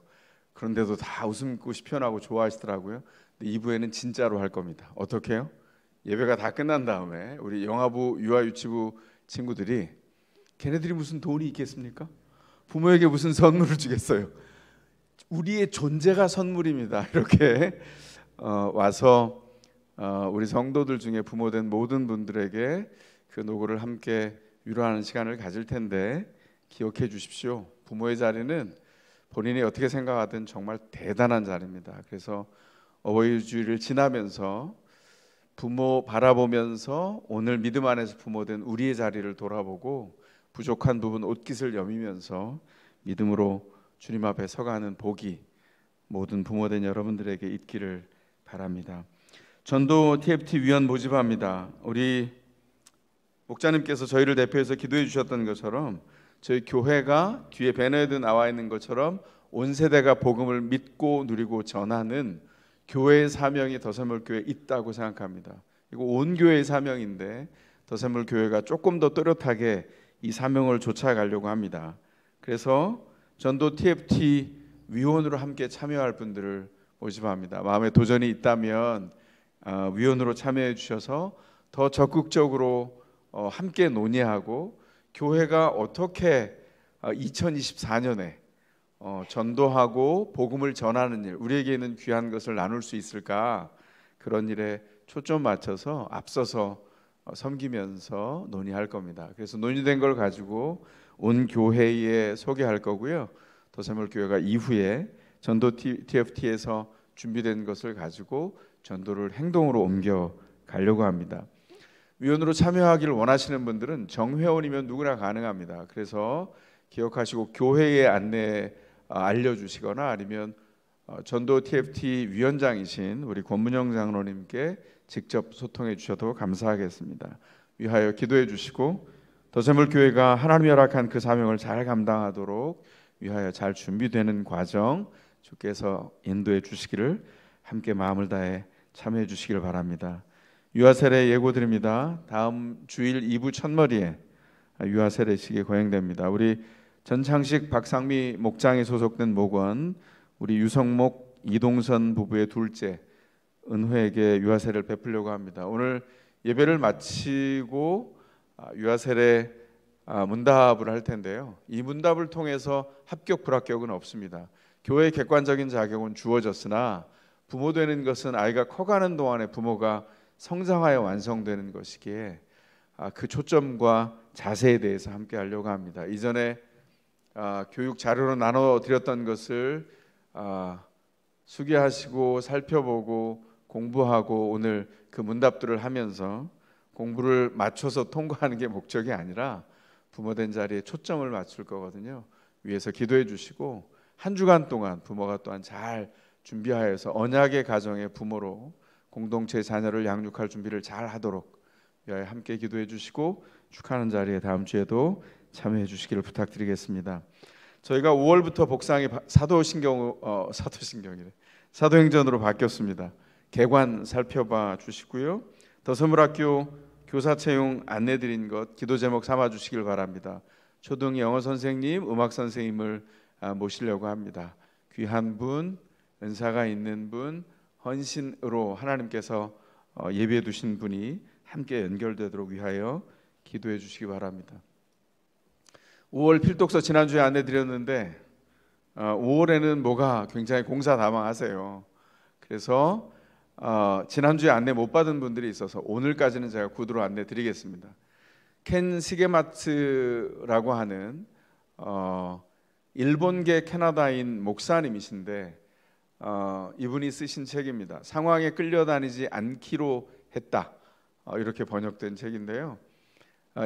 그런데도 다 웃음꽃이 피어나고 좋아하시더라고요. 2부에는 진짜로 할 겁니다. 어떻게 해요? 예배가 다 끝난 다음에 우리 영아부, 유아유치부 친구들이 걔네들이 무슨 돈이 있겠습니까? 부모에게 무슨 선물을 주겠어요? 우리의 존재가 선물입니다. 이렇게 와서 우리 성도들 중에 부모된 모든 분들에게 그 노고를 함께 위로하는 시간을 가질 텐데 기억해 주십시오. 부모의 자리는 본인이 어떻게 생각하든 정말 대단한 자리입니다. 그래서 어버이 주일을 지나면서 부모 바라보면서 오늘 믿음 안에서 부모된 우리의 자리를 돌아보고 부족한 부분 옷깃을 여미면서 믿음으로 주님 앞에 서가는 복이 모든 부모된 여러분들에게 있기를 바랍니다. 전도 TFT 위원 모집합니다. 우리 목자님께서 저희를 대표해서 기도해 주셨던 것처럼 저희 교회가 뒤에 배너에도 나와 있는 것처럼 온 세대가 복음을 믿고 누리고 전하는 교회의 사명이 더샘물교회에 있다고 생각합니다. 이거 온 교회의 사명인데 더샘물교회가 조금 더 또렷하게 이 사명을 쫓아가려고 합니다. 그래서 전도 TFT 위원으로 함께 참여할 분들을 모집합니다. 마음에 도전이 있다면 위원으로 참여해 주셔서 더 적극적으로 함께 논의하고 교회가 어떻게 2024년에 전도하고 복음을 전하는 일, 우리에게 있는 귀한 것을 나눌 수 있을까, 그런 일에 초점 맞춰서 앞서서 섬기면서 논의할 겁니다. 그래서 논의된 걸 가지고 온 교회에 소개할 거고요. 더샘물교회가 이후에 전도 TFT에서 준비된 것을 가지고 전도를 행동으로 옮겨 가려고 합니다. 위원으로 참여하기를 원하시는 분들은 정회원이면 누구나 가능합니다. 그래서 기억하시고 교회의 안내 알려주시거나 아니면 전도 TFT 위원장이신 우리 권문영 장로님께 직접 소통해 주셔도 감사하겠습니다. 위하여 기도해 주시고 더샘물교회가 하나님이 허락한 그 사명을 잘 감당하도록 위하여 잘 준비되는 과정 주께서 인도해 주시기를 함께 마음을 다해 참여해 주시길 바랍니다. 유아세례 예고드립니다. 다음 주일 2부 첫머리에 유아세례식이 거행됩니다. 우리 전창식 박상미 목장에 소속된 목원 우리 유성목 이동선 부부의 둘째 은회에게 유아세례를 베풀려고 합니다. 오늘 예배를 마치고 유아세례 문답을 할 텐데요. 이 문답을 통해서 합격 불합격은 없습니다. 교회의 객관적인 자격은 주어졌으나 부모 되는 것은 아이가 커가는 동안에 부모가 성장하여 완성되는 것이기에 그 초점과 자세에 대해서 함께 하려고 합니다. 이전에 교육 자료로 나눠 드렸던 것을 수기하시고 살펴보고 공부하고 오늘 그 문답들을 하면서 공부를 맞춰서 통과하는 게 목적이 아니라 부모된 자리에 초점을 맞출 거거든요. 위에서 기도해 주시고 한 주간 동안 부모가 또한 잘 준비하여서 언약의 가정의 부모로 공동체 자녀를 양육할 준비를 잘 하도록 위하여 함께 기도해 주시고 축하하는 자리에 다음 주에도 참여해 주시기를 부탁드리겠습니다. 저희가 5월부터 복상이 사도행전으로 바뀌었습니다. 개관 살펴봐 주시고요. 더서물학교 교사 채용 안내 드린 것 기도 제목 삼아 주시길 바랍니다. 초등 영어 선생님, 음악 선생님을 모시려고 합니다. 귀한 분, 은사가 있는 분, 헌신으로 하나님께서 예비해 두신 분이 함께 연결되도록 위하여 기도해 주시기 바랍니다. 5월 필독서 지난주에 안내 드렸는데 5월에는 뭐가 굉장히 공사다망하세요. 그래서 지난주에 안내 못 받은 분들이 있어서 오늘까지는 제가 구두로 안내 드리겠습니다. 켄 시게마츠라고 하는 일본계 캐나다인 목사님이신데 이분이 쓰신 책입니다. 상황에 끌려다니지 않기로 했다, 이렇게 번역된 책인데요.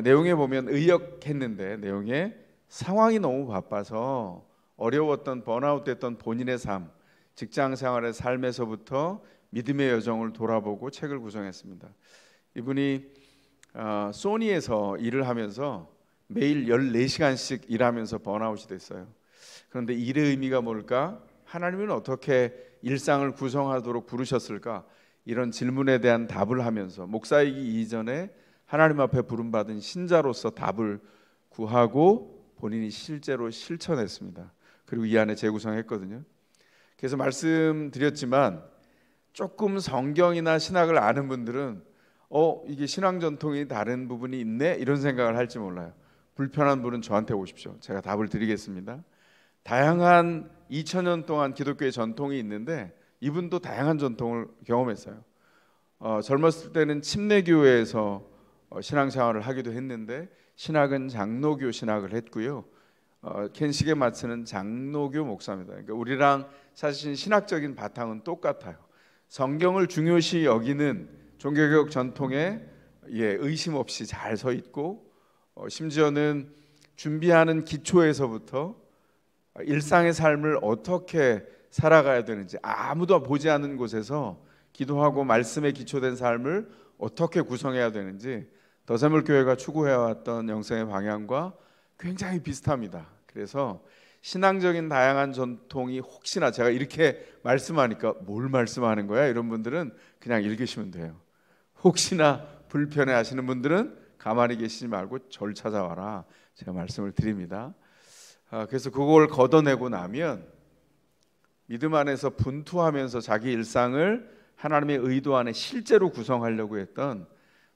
내용에 보면 의역했는데 내용에 상황이 너무 바빠서 어려웠던 번아웃됐던 본인의 삶, 직장 생활의 삶에서부터 믿음의 여정을 돌아보고 책을 구성했습니다. 이분이 소니에서 일을 하면서 매일 14시간씩 일하면서 번아웃이 됐어요. 그런데 일의 의미가 뭘까? 하나님은 어떻게 일상을 구성하도록 부르셨을까? 이런 질문에 대한 답을 하면서 목사이기 이전에 하나님 앞에 부름받은 신자로서 답을 구하고 본인이 실제로 실천했습니다. 그리고 이 안에 재구성했거든요. 그래서 말씀드렸지만 조금 성경이나 신학을 아는 분들은 이게 신앙 전통이 다른 부분이 있네 이런 생각을 할지 몰라요. 불편한 분은 저한테 오십시오. 제가 답을 드리겠습니다. 다양한 2000년 동안 기독교의 전통이 있는데 이분도 다양한 전통을 경험했어요. 젊었을 때는 침례교회에서 신앙생활을 하기도 했는데 신학은 장로교 신학을 했고요. 켄식의 마츠는 장로교 목사입니다. 그러니까 우리랑 사실 신학적인 바탕은 똑같아요. 성경을 중요시 여기는 종교개혁 전통에 의심 없이 잘 서 있고 심지어는 준비하는 기초에서부터 일상의 삶을 어떻게 살아가야 되는지 아무도 보지 않는 곳에서 기도하고 말씀에 기초된 삶을 어떻게 구성해야 되는지 더샘물교회가 추구해왔던 영성의 방향과 굉장히 비슷합니다. 그래서 신앙적인 다양한 전통이 혹시나 제가 이렇게 말씀하니까 뭘 말씀하는 거야? 이런 분들은 그냥 읽으시면 돼요. 혹시나 불편해 하시는 분들은 가만히 계시지 말고 절 찾아와라. 제가 말씀을 드립니다. 그래서 그걸 걷어내고 나면 믿음 안에서 분투하면서 자기 일상을 하나님의 의도 안에 실제로 구성하려고 했던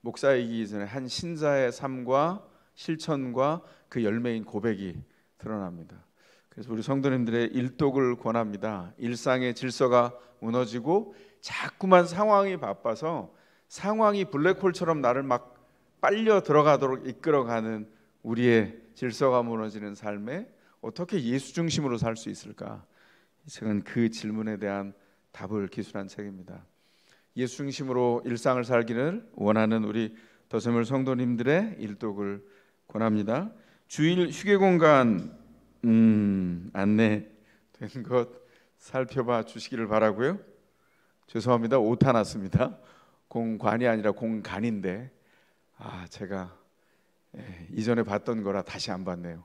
목사이기 전에 한 신자의 삶과 실천과 그 열매인 고백이 드러납니다. 그래서 우리 성도님들의 일독을 권합니다. 일상의 질서가 무너지고 자꾸만 상황이 바빠서 상황이 블랙홀처럼 나를 막 빨려 들어가도록 이끌어가는 우리의 질서가 무너지는 삶에 어떻게 예수 중심으로 살 수 있을까? 이 책은 그 질문에 대한 답을 기술한 책입니다. 예수 중심으로 일상을 살기를 원하는 우리 더샘물 성도님들의 일독을 권합니다. 주일 휴게 공간 안내된 것 살펴봐 주시기를 바라고요. 죄송합니다. 오타 났습니다. 공관이 아니라 공간인데 제가 이전에 봤던 거라 다시 안 봤네요.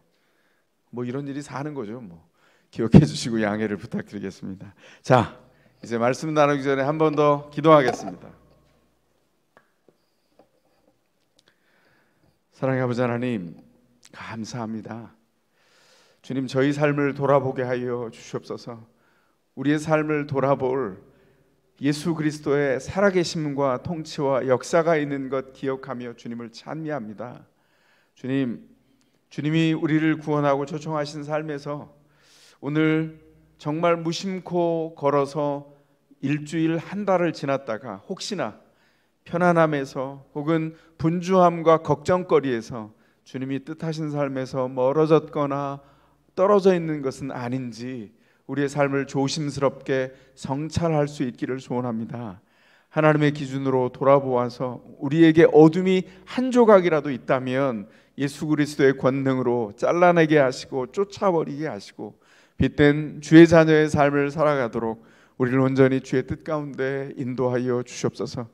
뭐 이런 일이 사는 거죠. 뭐 기억해 주시고 양해를 부탁드리겠습니다. 자, 이제 말씀 나누기 전에 한 번 더 기도하겠습니다. 사랑의 아버지 하나님, 감사합니다. 주님, 저희 삶을 돌아보게 하여 주시옵소서. 우리의 삶을 돌아볼 예수 그리스도의 살아계심과 통치와 역사가 있는 것 기억하며 주님을 찬미합니다. 주님이 우리를 구원하고 초청하신 삶에서 오늘 정말 무심코 걸어서 일주일 한 달을 지났다가 혹시나 편안함에서 혹은 분주함과 걱정거리에서 주님이 뜻하신 삶에서 멀어졌거나 떨어져 있는 것은 아닌지 우리의 삶을 조심스럽게 성찰할 수 있기를 소원합니다. 하나님의 기준으로 돌아보아서 우리에게 어둠이 한 조각이라도 있다면 예수 그리스도의 권능으로 잘라내게 하시고 쫓아버리게 하시고 빛된 주의 자녀의 삶을 살아가도록 우리를 온전히 주의 뜻 가운데 인도하여 주시옵소서.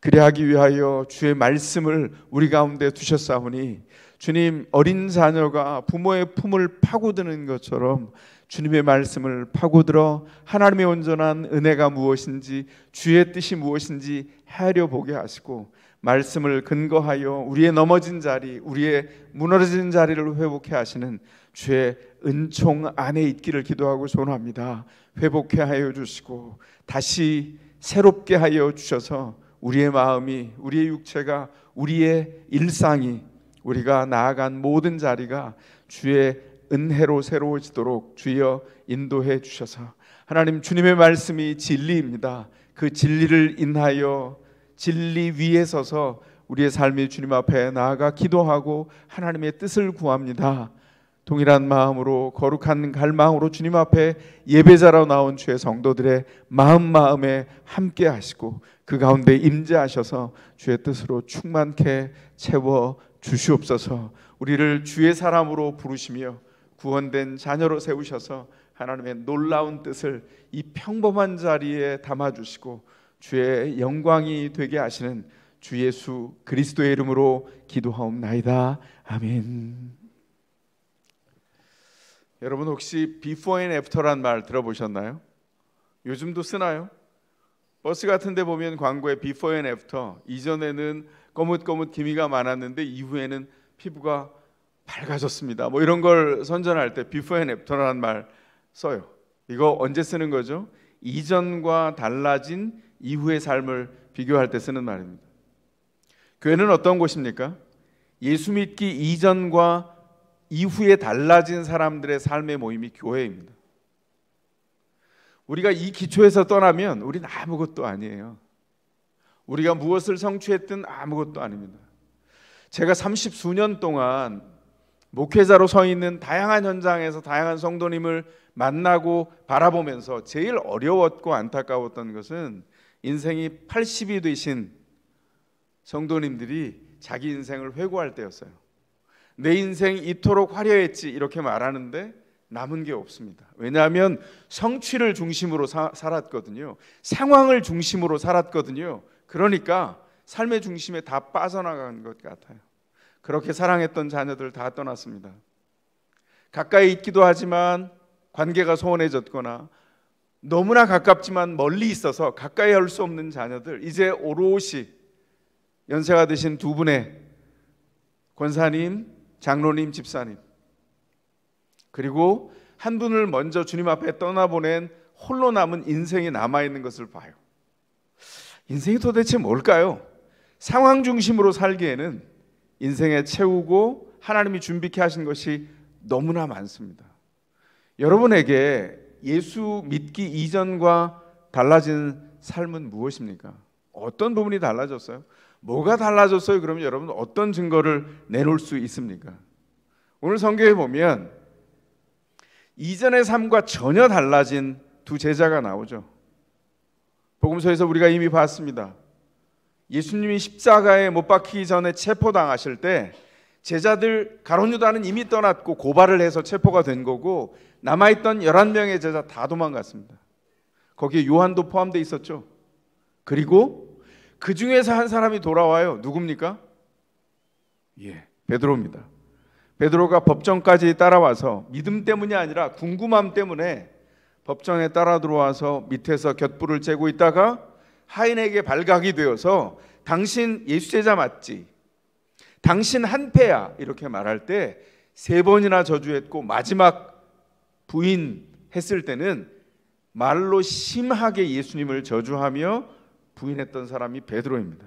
그리하기 위하여 주의 말씀을 우리 가운데 두셨사오니 주님, 어린 자녀가 부모의 품을 파고드는 것처럼 주님의 말씀을 파고들어 하나님의 온전한 은혜가 무엇인지 주의 뜻이 무엇인지 헤아려 보게 하시고 말씀을 근거하여 우리의 넘어진 자리, 우리의 무너진 자리를 회복해 하시는 주의 은총 안에 있기를 기도하고 소원합니다. 회복해 하여 주시고 다시 새롭게 하여 주셔서 우리의 마음이, 우리의 육체가, 우리의 일상이, 우리가 나아간 모든 자리가 주의 은혜로 새로워지도록 주여 인도해 주셔서 하나님, 주님의 말씀이 진리입니다. 그 진리를 인하여 진리 위에 서서 우리의 삶이 주님 앞에 나아가 기도하고 하나님의 뜻을 구합니다. 동일한 마음으로 거룩한 갈망으로 주님 앞에 예배자로 나온 주의 성도들의 마음에 함께 하시고 그 가운데 임재하셔서 주의 뜻으로 충만케 채워 주시옵소서. 우리를 주의 사람으로 부르시며 구원된 자녀로 세우셔서 하나님의 놀라운 뜻을 이 평범한 자리에 담아주시고 주의 영광이 되게 하시는 주 예수 그리스도의 이름으로 기도하옵나이다. 아멘. 여러분 혹시 before and after란 말 들어보셨나요? 요즘도 쓰나요? 버스 같은 데 보면 광고에 before and after, 이전에는 거뭇거뭇 기미가 많았는데 이후에는 피부가 밝아졌습니다. 뭐 이런 걸 선전할 때 비포 앤 애프터라는 말 써요. 이거 언제 쓰는 거죠? 이전과 달라진 이후의 삶을 비교할 때 쓰는 말입니다. 교회는 어떤 곳입니까? 예수 믿기 이전과 이후에 달라진 사람들의 삶의 모임이 교회입니다. 우리가 이 기초에서 떠나면 우리는 아무것도 아니에요. 우리가 무엇을 성취했든 아무것도 아닙니다. 제가 30수년 동안 목회자로 서 있는 다양한 현장에서 다양한 성도님을 만나고 바라보면서 제일 어려웠고 안타까웠던 것은 인생이 80이 되신 성도님들이 자기 인생을 회고할 때였어요. 내 인생이 이토록 화려했지 이렇게 말하는데 남은 게 없습니다. 왜냐하면 성취를 중심으로 살았거든요. 상황을 중심으로 살았거든요. 그러니까 삶의 중심에 다 빠져나간 것 같아요. 그렇게 사랑했던 자녀들 다 떠났습니다. 가까이 있기도 하지만 관계가 소원해졌거나 너무나 가깝지만 멀리 있어서 가까이 할 수 없는 자녀들, 이제 오롯이 연세가 드신 두 분의 권사님, 장로님, 집사님, 그리고 한 분을 먼저 주님 앞에 떠나보낸 홀로 남은 인생이 남아있는 것을 봐요. 인생이 도대체 뭘까요? 상황 중심으로 살기에는 인생에 채우고 하나님이 준비케 하신 것이 너무나 많습니다. 여러분에게 예수 믿기 이전과 달라진 삶은 무엇입니까? 어떤 부분이 달라졌어요? 뭐가 달라졌어요? 그러면 여러분 어떤 증거를 내놓을 수 있습니까? 오늘 성경에 보면 이전의 삶과 전혀 달라진 두 제자가 나오죠. 복음서에서 우리가 이미 봤습니다. 예수님이 십자가에 못 박히기 전에 체포당하실 때 제자들 가룟 유다는 이미 떠났고 고발을 해서 체포가 된 거고 남아있던 11명의 제자 다 도망갔습니다. 거기에 요한도 포함되어 있었죠. 그리고 그 중에서 한 사람이 돌아와요. 누굽니까? 베드로입니다. 베드로가 법정까지 따라와서 믿음 때문이 아니라 궁금함 때문에 법정에 따라 들어와서 밑에서 곁불을 쬐고 있다가 하인에게 발각이 되어서 당신 예수 제자 맞지? 당신 한패야 이렇게 말할 때 3번이나 저주했고 마지막 부인했을 때는 말로 심하게 예수님을 저주하며 부인했던 사람이 베드로입니다.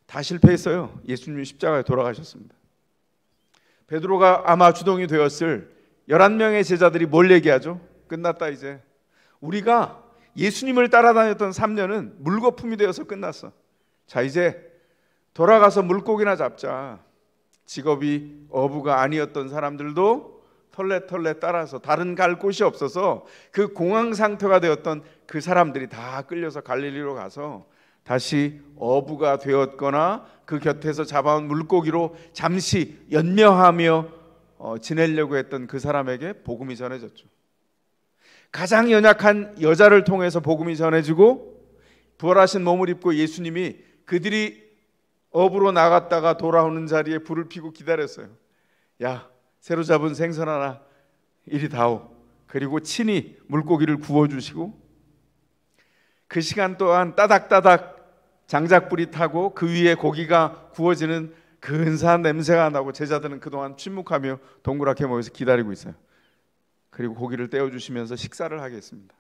다 실패했어요. 예수님이 십자가에 돌아가셨습니다. 베드로가 아마 주동이 되었을 11명의 제자들이 뭘 얘기하죠? 끝났다 이제. 우리가 예수님을 따라다녔던 3년은 물거품이 되어서 끝났어. 자 이제 돌아가서 물고기나 잡자. 직업이 어부가 아니었던 사람들도 털레털레 따라서 다른 갈 곳이 없어서 그 공황 상태가 되었던 그 사람들이 다 끌려서 갈릴리로 가서 다시 어부가 되었거나 그 곁에서 잡아온 물고기로 잠시 연명하며 지내려고 했던 그 사람에게 복음이 전해졌죠. 가장 연약한 여자를 통해서 복음이 전해지고 부활하신 몸을 입고 예수님이 그들이 어부로 나갔다가 돌아오는 자리에 불을 피고 기다렸어요. 야, 새로 잡은 생선 하나 이리 다오. 그리고 친히 물고기를 구워주시고 그 시간 동안 따닥따닥 장작불이 타고 그 위에 고기가 구워지는 근사한 냄새가 나고 제자들은 그동안 침묵하며 동그랗게 모여서 기다리고 있어요. 그리고 고기를 떼어주시면서 식사를 하겠습니다.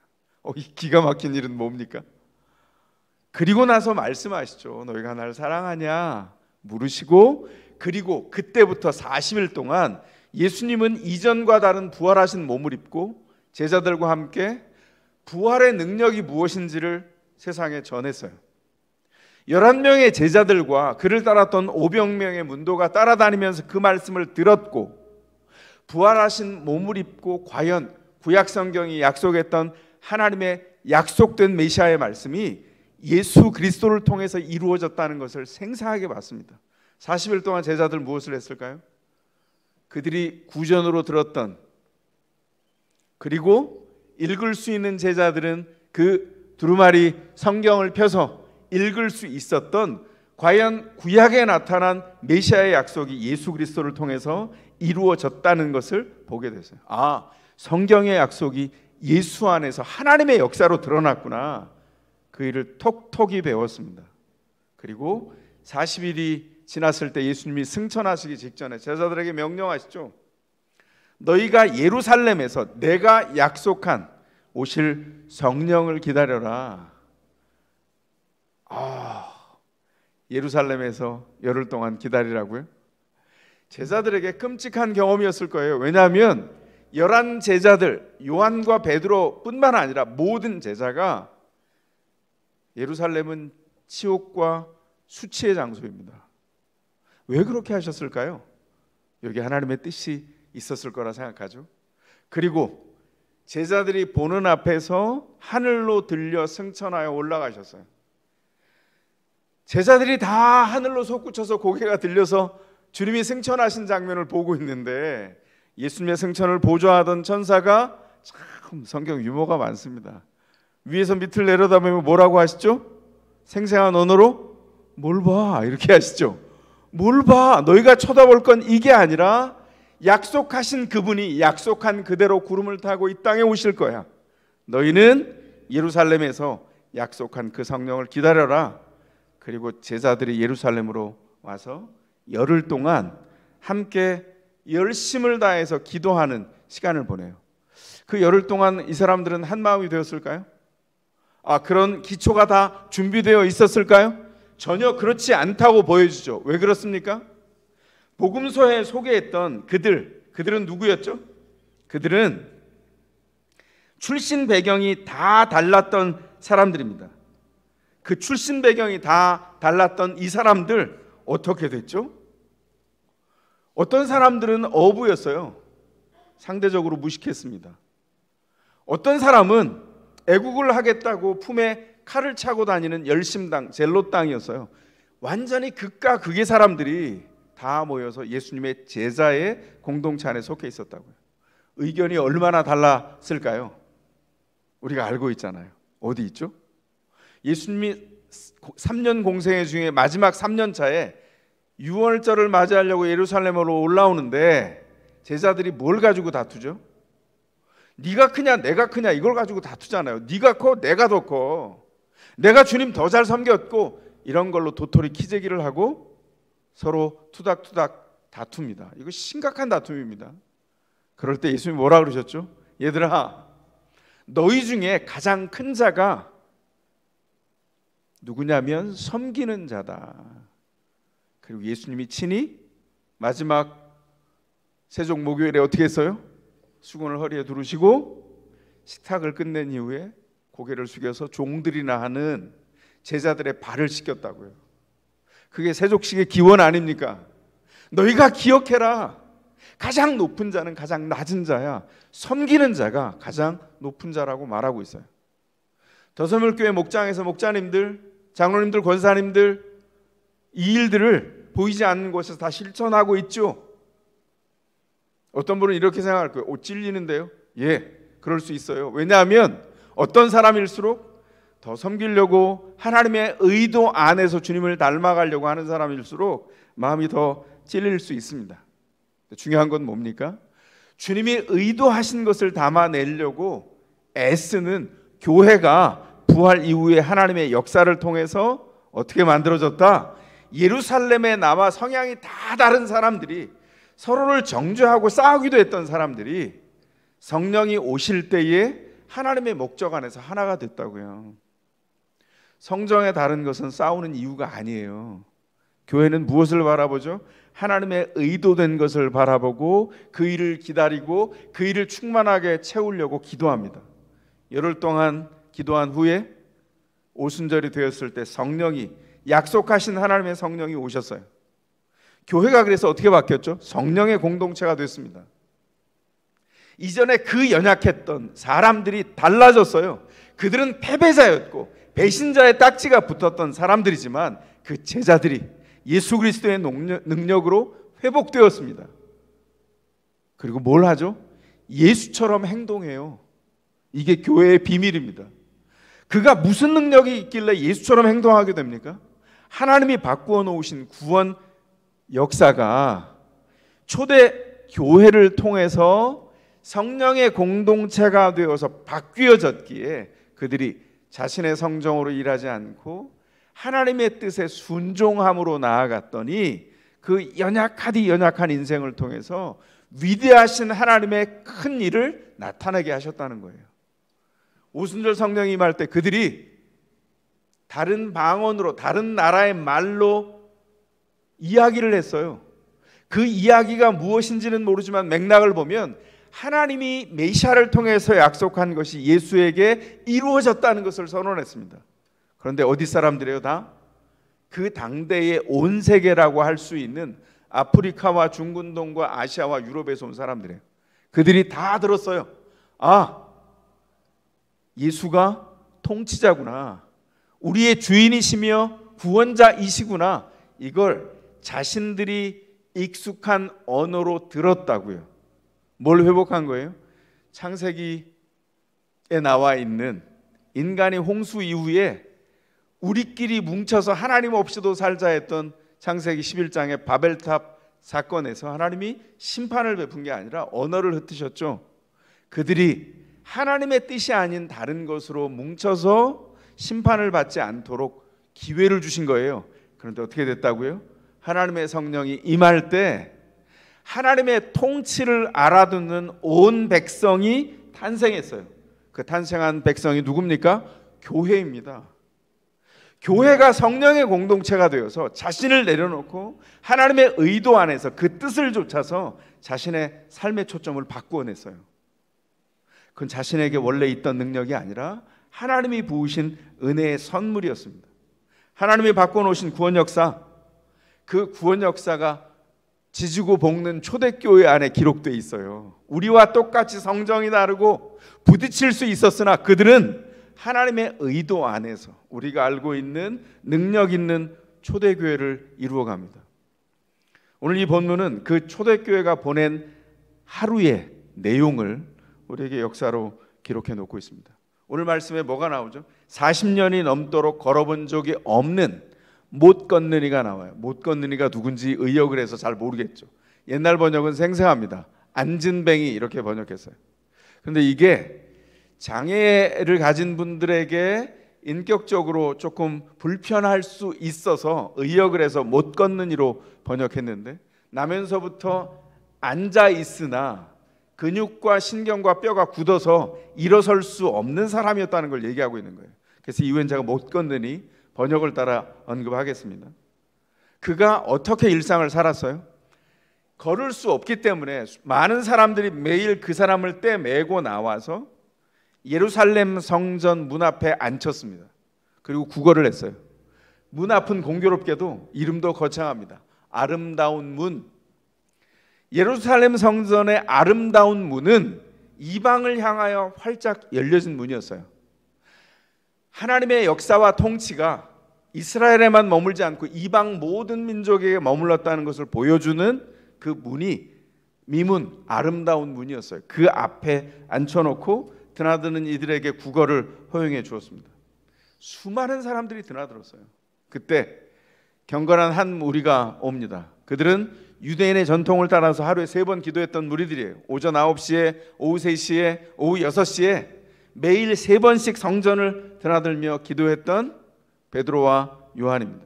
이 기가 막힌 일은 뭡니까? 그리고 나서 말씀하시죠. 너희가 날 사랑하냐 물으시고 그리고 그때부터 40일 동안 예수님은 이전과 다른 부활하신 몸을 입고 제자들과 함께 부활의 능력이 무엇인지를 세상에 전했어요. 11명의 제자들과 그를 따랐던 500명의 문도가 따라다니면서 그 말씀을 들었고 부활하신 몸을 입고 과연 구약 성경이 약속했던 하나님의 약속된 메시아의 말씀이 예수 그리스도를 통해서 이루어졌다는 것을 생생하게 봤습니다. 40일 동안 제자들 무엇을 했을까요? 그들이 구전으로 들었던 그리고 읽을 수 있는 제자들은 그 두루마리 성경을 펴서 읽을 수 있었던 과연 구약에 나타난 메시아의 약속이 예수 그리스도를 통해서 이루어졌다는 것을 보게 됐어요. 아, 성경의 약속이 예수 안에서 하나님의 역사로 드러났구나. 그 일을 톡톡히 배웠습니다. 그리고 40일이 지났을 때 예수님이 승천하시기 직전에 제자들에게 명령하시죠. 너희가 예루살렘에서 내가 약속한 오실 성령을 기다려라. 예루살렘에서 열흘 동안 기다리라고요? 제자들에게 끔찍한 경험이었을 거예요. 왜냐하면 11 제자들, 요한과 베드로 뿐만 아니라 모든 제자가 예루살렘은 치욕과 수치의 장소입니다. 왜 그렇게 하셨을까요? 여기 하나님의 뜻이 있었을 거라 생각하죠. 그리고 제자들이 보는 앞에서 하늘로 들려 승천하여 올라가셨어요. 제자들이 다 하늘로 솟구쳐서 고개가 들려서 주님이 승천하신 장면을 보고 있는데 예수님의 승천을 보좌하던 천사가 참 성경 유머가 많습니다. 위에서 밑을 내려다보면 뭐라고 하시죠? 생생한 언어로 뭘 봐 이렇게 하시죠. 뭘 봐, 너희가 쳐다볼 건 이게 아니라 약속하신 그분이 약속한 그대로 구름을 타고 이 땅에 오실 거야. 너희는 예루살렘에서 약속한 그 성령을 기다려라. 그리고 제자들이 예루살렘으로 와서 열흘 동안 함께 열심을 다해서 기도하는 시간을 보내요. 그 열흘 동안 이 사람들은 한 마음이 되었을까요? 그런 기초가 다 준비되어 있었을까요? 전혀 그렇지 않다고 보여주죠. 왜 그렇습니까? 복음서에 소개했던 그들은 누구였죠? 그들은 출신 배경이 다 달랐던 사람들입니다. 그 출신 배경이 다 달랐던 이 사람들 어떻게 됐죠? 어떤 사람들은 어부였어요. 상대적으로 무식했습니다. 어떤 사람은 애국을 하겠다고 품에 칼을 차고 다니는 열심당, 젤롯당이었어요. 완전히 극과 극의 사람들이 다 모여서 예수님의 제자의 공동체 안에 속해 있었다고요. 의견이 얼마나 달랐을까요? 우리가 알고 있잖아요. 어디 있죠? 예수님이 3년 공생애 중에 마지막 3년 차에 유월절을 맞이하려고 예루살렘으로 올라오는데 제자들이 뭘 가지고 다투죠? 네가 크냐 내가 크냐 이걸 가지고 다투잖아요. 네가 커 내가 더 커. 내가 주님 더 잘 섬겼고 이런 걸로 도토리 키재기를 하고 서로 투닥투닥 다툽니다. 이거 심각한 다툼입니다. 그럴 때 예수님이 뭐라 그러셨죠? 얘들아, 너희 중에 가장 큰 자가 누구냐면 섬기는 자다. 그리고 예수님이 친히 마지막 세종 목요일에 어떻게 했어요? 수건을 허리에 두르시고 식탁을 끝낸 이후에 고개를 숙여서 종들이나 하는 제자들의 발을 씻겼다고요. 그게 세족식의 기원 아닙니까? 너희가 기억해라. 가장 높은 자는 가장 낮은 자야. 섬기는 자가 가장 높은 자라고 말하고 있어요. 더서물교회 목장에서 목자님들, 장로님들, 권사님들 이 일들을 보이지 않는 곳에서 다 실천하고 있죠. 어떤 분은 이렇게 생각할 거예요. 찔리는데요? 예, 그럴 수 있어요. 왜냐하면 어떤 사람일수록 더 섬기려고 하나님의 의도 안에서 주님을 닮아가려고 하는 사람일수록 마음이 더 찔릴 수 있습니다. 중요한 건 뭡니까? 주님이 의도하신 것을 담아내려고 애쓰는 교회가 부활 이후에 하나님의 역사를 통해서 어떻게 만들어졌다? 예루살렘에 남아 성향이 다 다른 사람들이 서로를 정죄하고 싸우기도 했던 사람들이 성령이 오실 때에 하나님의 목적 안에서 하나가 됐다고요. 성정에 다른 것은 싸우는 이유가 아니에요. 교회는 무엇을 바라보죠? 하나님의 의도된 것을 바라보고 그 일을 기다리고 그 일을 충만하게 채우려고 기도합니다. 열흘 동안 기도한 후에 오순절이 되었을 때 성령이 약속하신 하나님의 성령이 오셨어요. 교회가 그래서 어떻게 바뀌었죠? 성령의 공동체가 됐습니다. 이전에 그 연약했던 사람들이 달라졌어요. 그들은 패배자였고 배신자의 딱지가 붙었던 사람들이지만 그 제자들이 예수 그리스도의 능력으로 회복되었습니다. 그리고 뭘 하죠? 예수처럼 행동해요. 이게 교회의 비밀입니다. 그가 무슨 능력이 있길래 예수처럼 행동하게 됩니까? 하나님이 바꾸어 놓으신 구원 역사가 초대 교회를 통해서 성령의 공동체가 되어서 바뀌어졌기에 그들이 자신의 성정으로 일하지 않고 하나님의 뜻에 순종함으로 나아갔더니 그 연약한 인생을 통해서 위대하신 하나님의 큰 일을 나타내게 하셨다는 거예요. 오순절 성령이 임할 때 그들이 다른 방언으로, 다른 나라의 말로 이야기를 했어요. 그 이야기가 무엇인지는 모르지만 맥락을 보면 하나님이 메시아를 통해서 약속한 것이 예수에게 이루어졌다는 것을 선언했습니다. 그런데 어디 사람들이에요? 다 그 당대의 온 세계라고 할 수 있는 아프리카와 중근동과 아시아와 유럽에서 온 사람들이에요. 그들이 다 들었어요. 아, 예수가 통치자구나, 우리의 주인이시며 구원자이시구나, 이걸 자신들이 익숙한 언어로 들었다고요. 뭘 회복한 거예요? 창세기에 나와 있는 인간이 홍수 이후에 우리끼리 뭉쳐서 하나님 없이도 살자 했던 창세기 11장의 바벨탑 사건에서 하나님이 심판을 베푼 게 아니라 언어를 흩으셨죠. 그들이 하나님의 뜻이 아닌 다른 것으로 뭉쳐서 심판을 받지 않도록 기회를 주신 거예요. 그런데 어떻게 됐다고요? 하나님의 성령이 임할 때 하나님의 통치를 알아듣는 온 백성이 탄생했어요. 그 탄생한 백성이 누굽니까? 교회입니다. 교회가 성령의 공동체가 되어서 자신을 내려놓고 하나님의 의도 안에서 그 뜻을 좇아서 자신의 삶의 초점을 바꾸어냈어요. 그건 자신에게 원래 있던 능력이 아니라 하나님이 부으신 은혜의 선물이었습니다. 하나님이 바꿔놓으신 구원 역사, 그 구원 역사가 지지고 볶는 초대교회 안에 기록되어 있어요. 우리와 똑같이 성정이 다르고 부딪힐 수 있었으나 그들은 하나님의 의도 안에서 우리가 알고 있는 능력 있는 초대교회를 이루어갑니다. 오늘 이 본문은 그 초대교회가 보낸 하루의 내용을 우리에게 역사로 기록해 놓고 있습니다. 오늘 말씀에 뭐가 나오죠? 40년이 넘도록 걸어본 적이 없는 못 걷는 이가 나와요. 못 걷는 이가 누군지 의역을 해서 잘 모르겠죠. 옛날 번역은 생생합니다. 앉은뱅이 이렇게 번역했어요. 그런데 이게 장애를 가진 분들에게 인격적으로 조금 불편할 수 있어서 의역을 해서 못 걷는 이로 번역했는데, 나면서부터 앉아 있으나 근육과 신경과 뼈가 굳어서 일어설 수 없는 사람이었다는 걸 얘기하고 있는 거예요. 그래서 이후엔 제가 못 걷는 이 번역을 따라 언급하겠습니다. 그가 어떻게 일상을 살았어요? 걸을 수 없기 때문에 많은 사람들이 매일 그 사람을 떼매고 나와서 예루살렘 성전 문 앞에 앉혔습니다. 그리고 구걸을 했어요. 문 앞은 공교롭게도 이름도 거창합니다. 아름다운 문. 예루살렘 성전의 아름다운 문은 이방을 향하여 활짝 열려진 문이었어요. 하나님의 역사와 통치가 이스라엘에만 머물지 않고 이방 모든 민족에게 머물렀다는 것을 보여주는 그 문이 미문, 아름다운 문이었어요. 그 앞에 앉혀놓고 드나드는 이들에게 구걸을 허용해 주었습니다. 수많은 사람들이 드나들었어요. 그때 경건한 한 무리가 옵니다. 그들은 유대인의 전통을 따라서 하루에 3번 기도했던 무리들이에요. 오전 9시에, 오후 3시에, 오후 6시에 매일 3번씩 성전을 드나들며 기도했던 베드로와 요한입니다.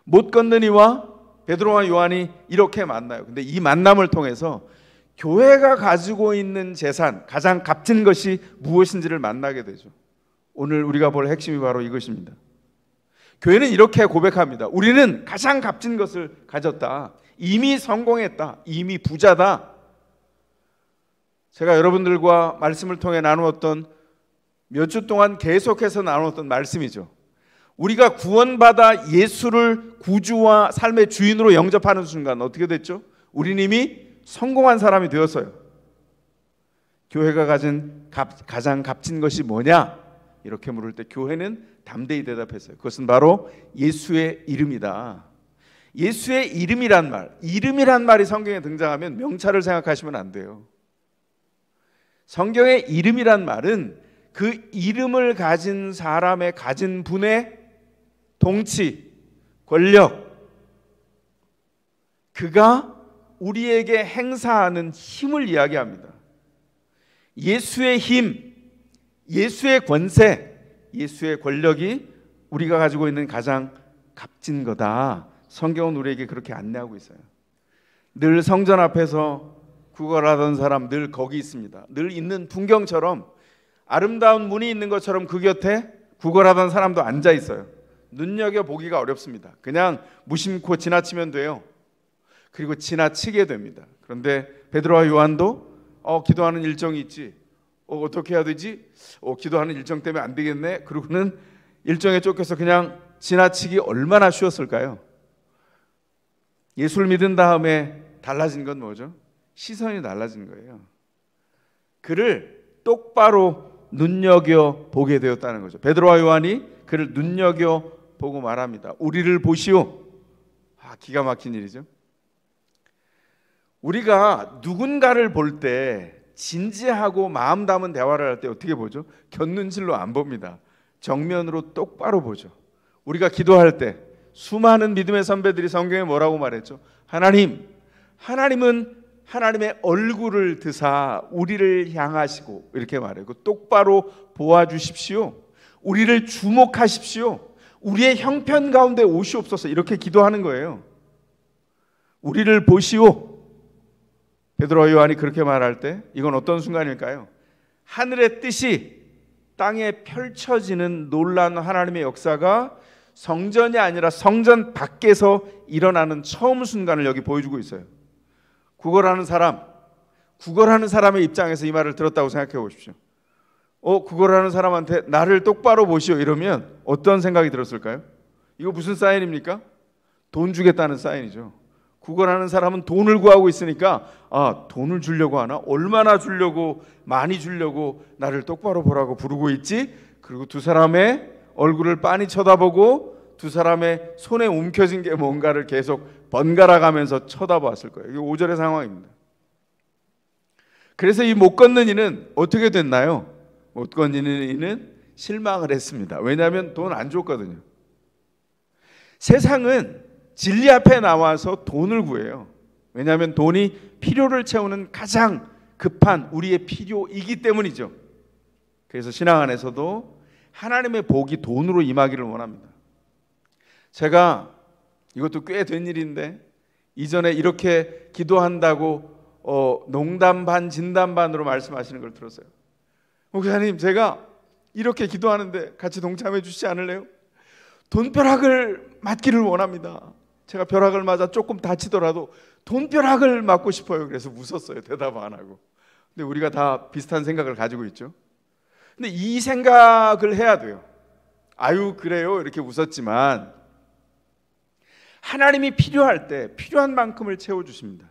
못 걷는 이와 베드로와 요한이 이렇게 만나요. 근데 이 만남을 통해서 교회가 가지고 있는 재산, 가장 값진 것이 무엇인지를 만나게 되죠. 오늘 우리가 볼 핵심이 바로 이것입니다. 교회는 이렇게 고백합니다. 우리는 가장 값진 것을 가졌다. 이미 성공했다. 이미 부자다. 제가 여러분들과 말씀을 통해 나누었던, 몇 주 동안 계속해서 나누었던 말씀이죠. 우리가 구원받아 예수를 구주와 삶의 주인으로 영접하는 순간 어떻게 됐죠? 우리는 이미 성공한 사람이 되었어요. 교회가 가진 가장 값진 것이 뭐냐? 이렇게 물을 때 교회는 담대히 대답했어요. 그것은 바로 예수의 이름이다. 예수의 이름이란 말, 이름이란 말이 성경에 등장하면 명찰을 생각하시면 안 돼요. 성경의 이름이란 말은 그 이름을 가진 사람의 가진 분의 통치, 권력, 그가 우리에게 행사하는 힘을 이야기합니다. 예수의 힘, 예수의 권세, 예수의 권력이 우리가 가지고 있는 가장 값진 거다. 성경은 우리에게 그렇게 안내하고 있어요. 늘 성전 앞에서 구걸하던 사람 늘 거기 있습니다. 늘 있는 풍경처럼 아름다운 문이 있는 것처럼 그 곁에 구걸하던 사람도 앉아 있어요. 눈여겨보기가 어렵습니다. 그냥 무심코 지나치면 돼요. 그리고 지나치게 됩니다. 그런데 베드로와 요한도 기도하는 일정이 있지. 어떻게 해야 되지? 기도하는 일정 때문에 안 되겠네. 그러고는 일정에 쫓겨서 그냥 지나치기 얼마나 쉬웠을까요? 예수를 믿은 다음에 달라진 건 뭐죠? 시선이 달라진 거예요. 그를 똑바로 눈여겨보게 되었다는 거죠. 베드로와 요한이 그를 눈여겨보고 말합니다. 우리를 보시오. 기가 막힌 일이죠. 우리가 누군가를 볼 때 진지하고 마음 담은 대화를 할 때 어떻게 보죠? 곁눈질로 안 봅니다. 정면으로 똑바로 보죠. 우리가 기도할 때 수많은 믿음의 선배들이 성경에 뭐라고 말했죠? 하나님은 하나님의 얼굴을 드사 우리를 향하시고 이렇게 말해요. 똑바로 보아주십시오. 우리를 주목하십시오. 우리의 형편 가운데 오시옵소서. 이렇게 기도하는 거예요. 우리를 보시오. 베드로와 요한이 그렇게 말할 때 이건 어떤 순간일까요? 하늘의 뜻이 땅에 펼쳐지는 놀라운 하나님의 역사가 성전이 아니라 성전 밖에서 일어나는 처음 순간을 여기 보여주고 있어요. 구걸하는 사람의 입장에서 이 말을 들었다고 생각해 보십시오. 구걸하는 사람한테 나를 똑바로 보시오 이러면 어떤 생각이 들었을까요? 이거 무슨 사인입니까? 돈 주겠다는 사인이죠. 구걸하는 사람은 돈을 구하고 있으니까 돈을 주려고 하나? 얼마나 주려고, 많이 주려고 나를 똑바로 보라고 부르고 있지? 그리고 두 사람의 얼굴을 빤히 쳐다보고 두 사람의 손에 움켜진 게 뭔가를 계속 번갈아 가면서 쳐다봤을 거예요. 이게 5절의 상황입니다. 그래서 이 못 걷는 이는 어떻게 됐나요? 못 걷는 이는 실망을 했습니다. 왜냐하면 돈 안 줬거든요. 세상은 진리 앞에 나와서 돈을 구해요. 왜냐하면 돈이 필요를 채우는 가장 급한 우리의 필요이기 때문이죠. 그래서 신앙 안에서도 하나님의 복이 돈으로 임하기를 원합니다. 제가 이것도 꽤 된 일인데 이전에 이렇게 기도한다고 농담 반 진담 반으로 말씀하시는 걸 들었어요. 목사님, 제가 이렇게 기도하는데 같이 동참해 주시지 않을래요? 돈벼락을 맞기를 원합니다. 제가 벼락을 맞아 조금 다치더라도 돈벼락을 맞고 싶어요. 그래서 웃었어요. 대답 안 하고. 근데 우리가 다 비슷한 생각을 가지고 있죠. 근데 이 생각을 해야 돼요. 아유 그래요 이렇게 웃었지만 하나님이 필요할 때 필요한 만큼을 채워주십니다.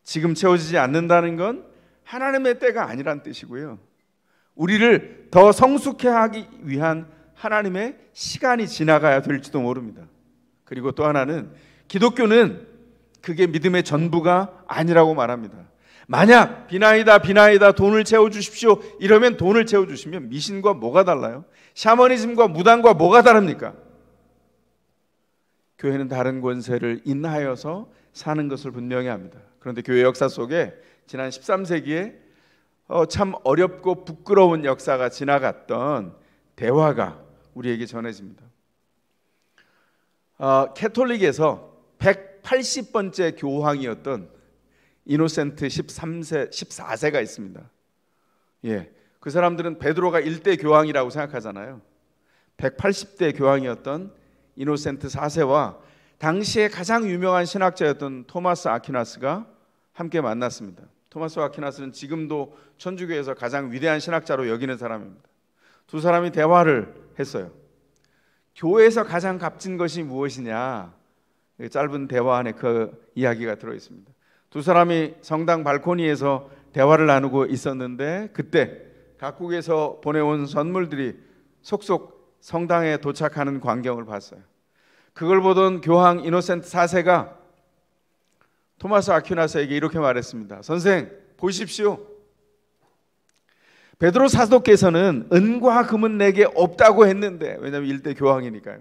지금 채워지지 않는다는 건 하나님의 때가 아니란 뜻이고요. 우리를 더 성숙해 하기 위한 하나님의 시간이 지나가야 될지도 모릅니다. 그리고 또 하나는 기독교는 그게 믿음의 전부가 아니라고 말합니다. 만약 비나이다 돈을 채워주십시오 이러면 돈을 채워주시면 미신과 뭐가 달라요? 샤머니즘과 무당과 뭐가 다릅니까? 교회는 다른 권세를 인하여서 사는 것을 분명히 합니다. 그런데 교회 역사 속에 지난 13세기에 참 어렵고 부끄러운 역사가 지나갔던 대화가 우리에게 전해집니다. 캐톨릭에서 180번째 교황이었던 이노센트 14세가 있습니다. 그 사람들은 베드로가 1대 교황이라고 생각하잖아요. 180대 교황이었던 이노센트 4세와 당시에 가장 유명한 신학자였던 토마스 아퀴나스가 함께 만났습니다. 토마스 아퀴나스는 지금도 천주교에서 가장 위대한 신학자로 여기는 사람입니다. 두 사람이 대화를 했어요. 교회에서 가장 값진 것이 무엇이냐? 짧은 대화 안에 그 이야기가 들어있습니다. 두 사람이 성당 발코니에서 대화를 나누고 있었는데 그때 각국에서 보내온 선물들이 속속 성당에 도착하는 광경을 봤어요. 그걸 보던 교황 이노센트 4세가 토마스 아퀴나스에게 이렇게 말했습니다. 선생, 보십시오. 베드로 사도께서는 은과 금은 내게 없다고 했는데, 왜냐하면 1대 교황이니까요.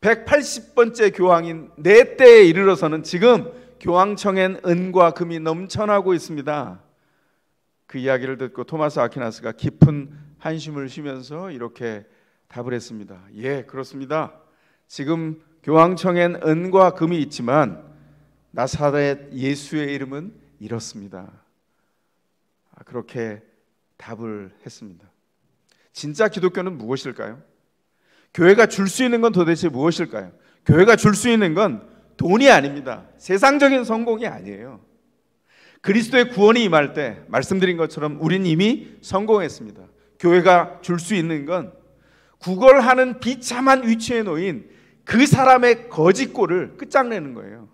180번째 교황인 내 때에 이르러서는 지금 교황청엔 은과 금이 넘쳐나고 있습니다. 그 이야기를 듣고 토마스 아퀴나스가 깊은 한숨을 쉬면서 이렇게 답을 했습니다. 예, 그렇습니다. 지금 교황청엔 은과 금이 있지만 나사렛 예수의 이름은 이렇습니다. 그렇게 답을 했습니다. 진짜 기독교는 무엇일까요? 교회가 줄 수 있는 건 도대체 무엇일까요? 교회가 줄 수 있는 건 돈이 아닙니다. 세상적인 성공이 아니에요. 그리스도의 구원이 임할 때 말씀드린 것처럼 우린 이미 성공했습니다. 교회가 줄 수 있는 건 구걸하는 비참한 위치에 놓인 그 사람의 거짓골을 끝장내는 거예요.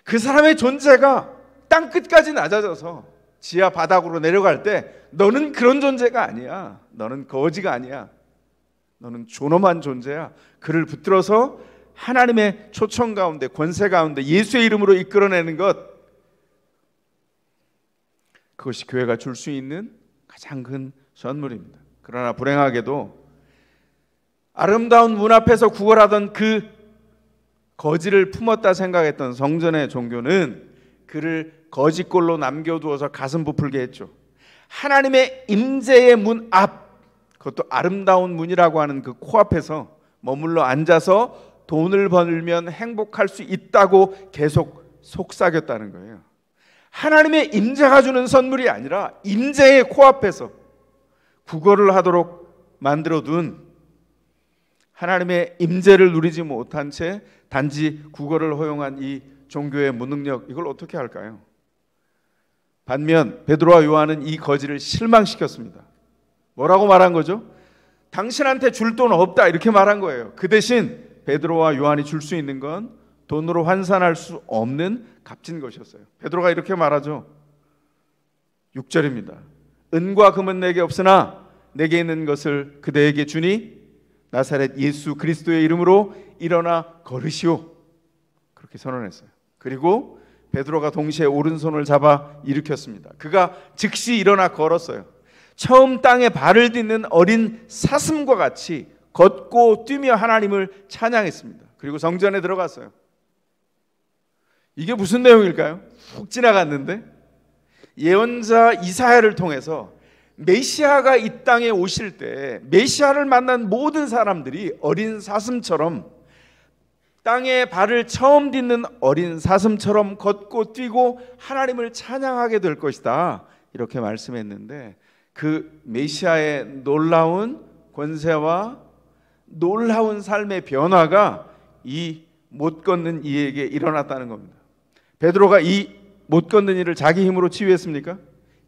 그 사람의 존재가 땅 끝까지 낮아져서 지하 바닥으로 내려갈 때 너는 그런 존재가 아니야. 너는 거지가 아니야. 너는 존엄한 존재야. 그를 붙들어서 하나님의 초청 가운데, 권세 가운데 예수의 이름으로 이끌어내는 것, 그것이 교회가 줄 수 있는 가장 큰 선물입니다. 그러나 불행하게도 아름다운 문 앞에서 구걸하던 그 거지를 품었다 생각했던 성전의 종교는 그를 거짓골로 남겨두어서 가슴 부풀게 했죠. 하나님의 임재의 문 앞, 그것도 아름다운 문이라고 하는 그 코앞에서 머물러 앉아서 돈을 벌면 행복할 수 있다고 계속 속삭였다는 거예요. 하나님의 임재가 주는 선물이 아니라 임재의 코앞에서 구걸을 하도록 만들어둔, 하나님의 임재를 누리지 못한 채 단지 구걸을 허용한 이 종교의 무능력, 이걸 어떻게 할까요? 반면 베드로와 요한은 이 거지를 실망시켰습니다. 뭐라고 말한 거죠? 당신한테 줄 돈 없다, 이렇게 말한 거예요. 그 대신 베드로와 요한이 줄 수 있는 건 돈으로 환산할 수 없는 값진 것이었어요. 베드로가 이렇게 말하죠. 6절입니다. 은과 금은 내게 없으나 내게 있는 것을 그대에게 주니 나사렛 예수 그리스도의 이름으로 일어나 걸으시오. 그렇게 선언했어요. 그리고 베드로가 동시에 오른손을 잡아 일으켰습니다. 그가 즉시 일어나 걸었어요. 처음 땅에 발을 딛는 어린 사슴과 같이 걷고 뛰며 하나님을 찬양했습니다. 그리고 성전에 들어갔어요. 이게 무슨 내용일까요? 훅 지나갔는데 예언자 이사야를 통해서 메시아가 이 땅에 오실 때 메시아를 만난 모든 사람들이 어린 사슴처럼, 땅에 발을 처음 딛는 어린 사슴처럼 걷고 뛰고 하나님을 찬양하게 될 것이다, 이렇게 말씀했는데 그 메시아의 놀라운 권세와 놀라운 삶의 변화가 이 못 걷는 이에게 일어났다는 겁니다. 베드로가 이 못 걷는 이를 자기 힘으로 치유했습니까?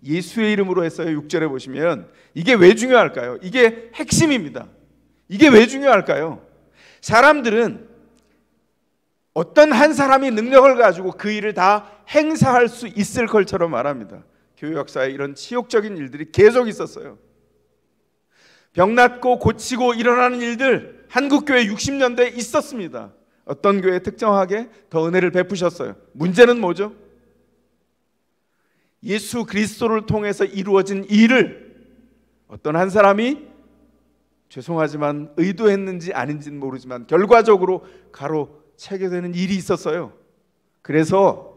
예수의 이름으로 했어요. 6절에 보시면. 이게 왜 중요할까요? 이게 핵심입니다. 이게 왜 중요할까요? 사람들은 어떤 한 사람이 능력을 가지고 그 일을 다 행사할 수 있을 것처럼 말합니다. 교회 역사에 이런 치욕적인 일들이 계속 있었어요. 병 낫고 고치고 일어나는 일들 한국교회 60년대에 있었습니다. 어떤 교회 특정하게 더 은혜를 베푸셨어요. 문제는 뭐죠? 예수 그리스도를 통해서 이루어진 일을 어떤 한 사람이, 죄송하지만 의도했는지 아닌지는 모르지만 결과적으로 가로채게 되는 일이 있었어요. 그래서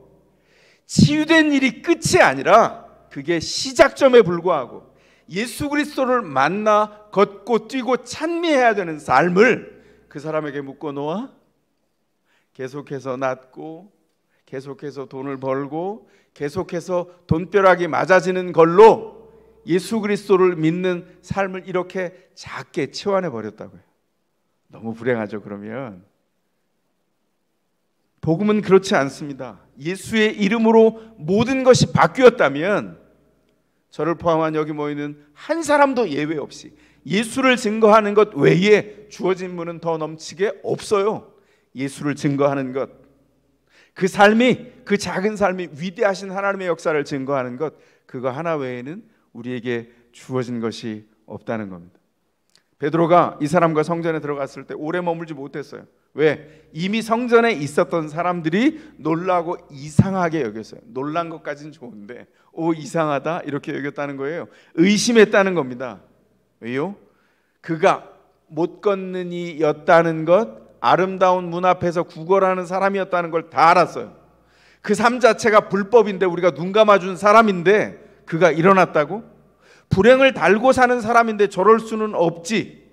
치유된 일이 끝이 아니라 그게 시작점에 불과하고 예수 그리스도를 만나 걷고 뛰고 찬미해야 되는 삶을 그 사람에게 묶어놓아 계속해서 낫고 계속해서 돈을 벌고 계속해서 돈벼락이 맞아지는 걸로 예수 그리스도를 믿는 삶을 이렇게 작게 치환해 버렸다고요. 너무 불행하죠. 그러면 복음은 그렇지 않습니다. 예수의 이름으로 모든 것이 바뀌었다면 저를 포함한 여기 모이는 한 사람도 예외 없이 예수를 증거하는 것 외에 주어진 문은 더 넘치게 없어요. 예수를 증거하는 것, 그 삶이, 그 작은 삶이 위대하신 하나님의 역사를 증거하는 것, 그거 하나 외에는 우리에게 주어진 것이 없다는 겁니다. 베드로가 이 사람과 성전에 들어갔을 때 오래 머물지 못했어요. 왜? 이미 성전에 있었던 사람들이 놀라고 이상하게 여겼어요. 놀란 것까지는 좋은데 오, 이상하다 이렇게 여겼다는 거예요. 의심했다는 겁니다. 왜요? 그가 못 걷는 이였다는 것, 아름다운 문 앞에서 구걸하는 사람이었다는 걸 다 알았어요. 그 삶 자체가 불법인데 우리가 눈 감아준 사람인데 그가 일어났다고? 불행을 달고 사는 사람인데 저럴 수는 없지.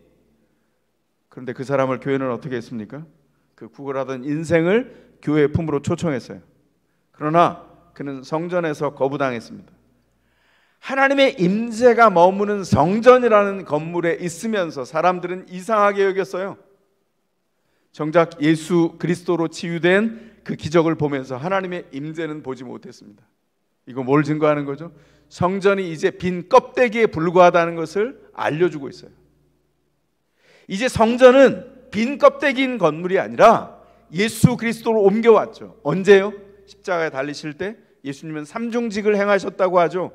그런데 그 사람을 교회는 어떻게 했습니까? 그 구걸하던 인생을 교회의 품으로 초청했어요. 그러나 그는 성전에서 거부당했습니다. 하나님의 임재가 머무는 성전이라는 건물에 있으면서 사람들은 이상하게 여겼어요. 정작 예수 그리스도로 치유된 그 기적을 보면서 하나님의 임재는 보지 못했습니다. 이거 뭘 증거하는 거죠? 성전이 이제 빈 껍데기에 불과하다는 것을 알려주고 있어요. 이제 성전은 빈 껍데기인 건물이 아니라 예수 그리스도로 옮겨왔죠. 언제요? 십자가에 달리실 때 예수님은 삼중직을 행하셨다고 하죠.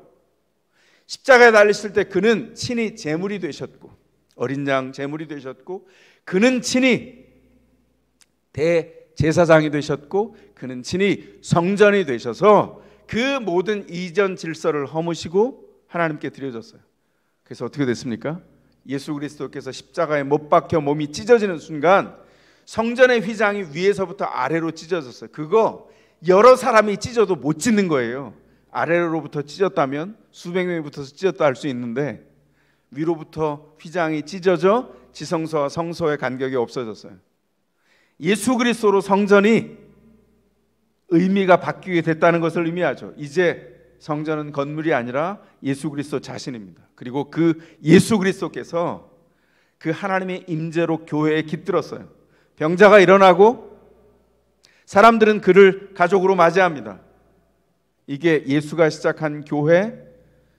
십자가에 달리실 때 그는 친히 제물이 되셨고, 어린 양 제물이 되셨고, 그는 친히 대제사장이 되셨고, 그는 친히 성전이 되셔서 그 모든 이전 질서를 허무시고 하나님께 드려졌어요. 그래서 어떻게 됐습니까? 예수 그리스도께서 십자가에 못 박혀 몸이 찢어지는 순간 성전의 휘장이 위에서부터 아래로 찢어졌어요. 그거 여러 사람이 찢어도 못 찢는 거예요. 아래로부터 찢었다면 수백 명이 붙어서 찢었다 할 수 있는데 위로부터 휘장이 찢어져 지성소와 성소의 간격이 없어졌어요. 예수 그리스도로 성전이 의미가 바뀌게 됐다는 것을 의미하죠. 이제 성전은 건물이 아니라 예수 그리스도 자신입니다. 그리고 그 예수 그리스도께서 그 하나님의 임재로 교회에 깃들었어요. 병자가 일어나고 사람들은 그를 가족으로 맞이합니다. 이게 예수가 시작한 교회,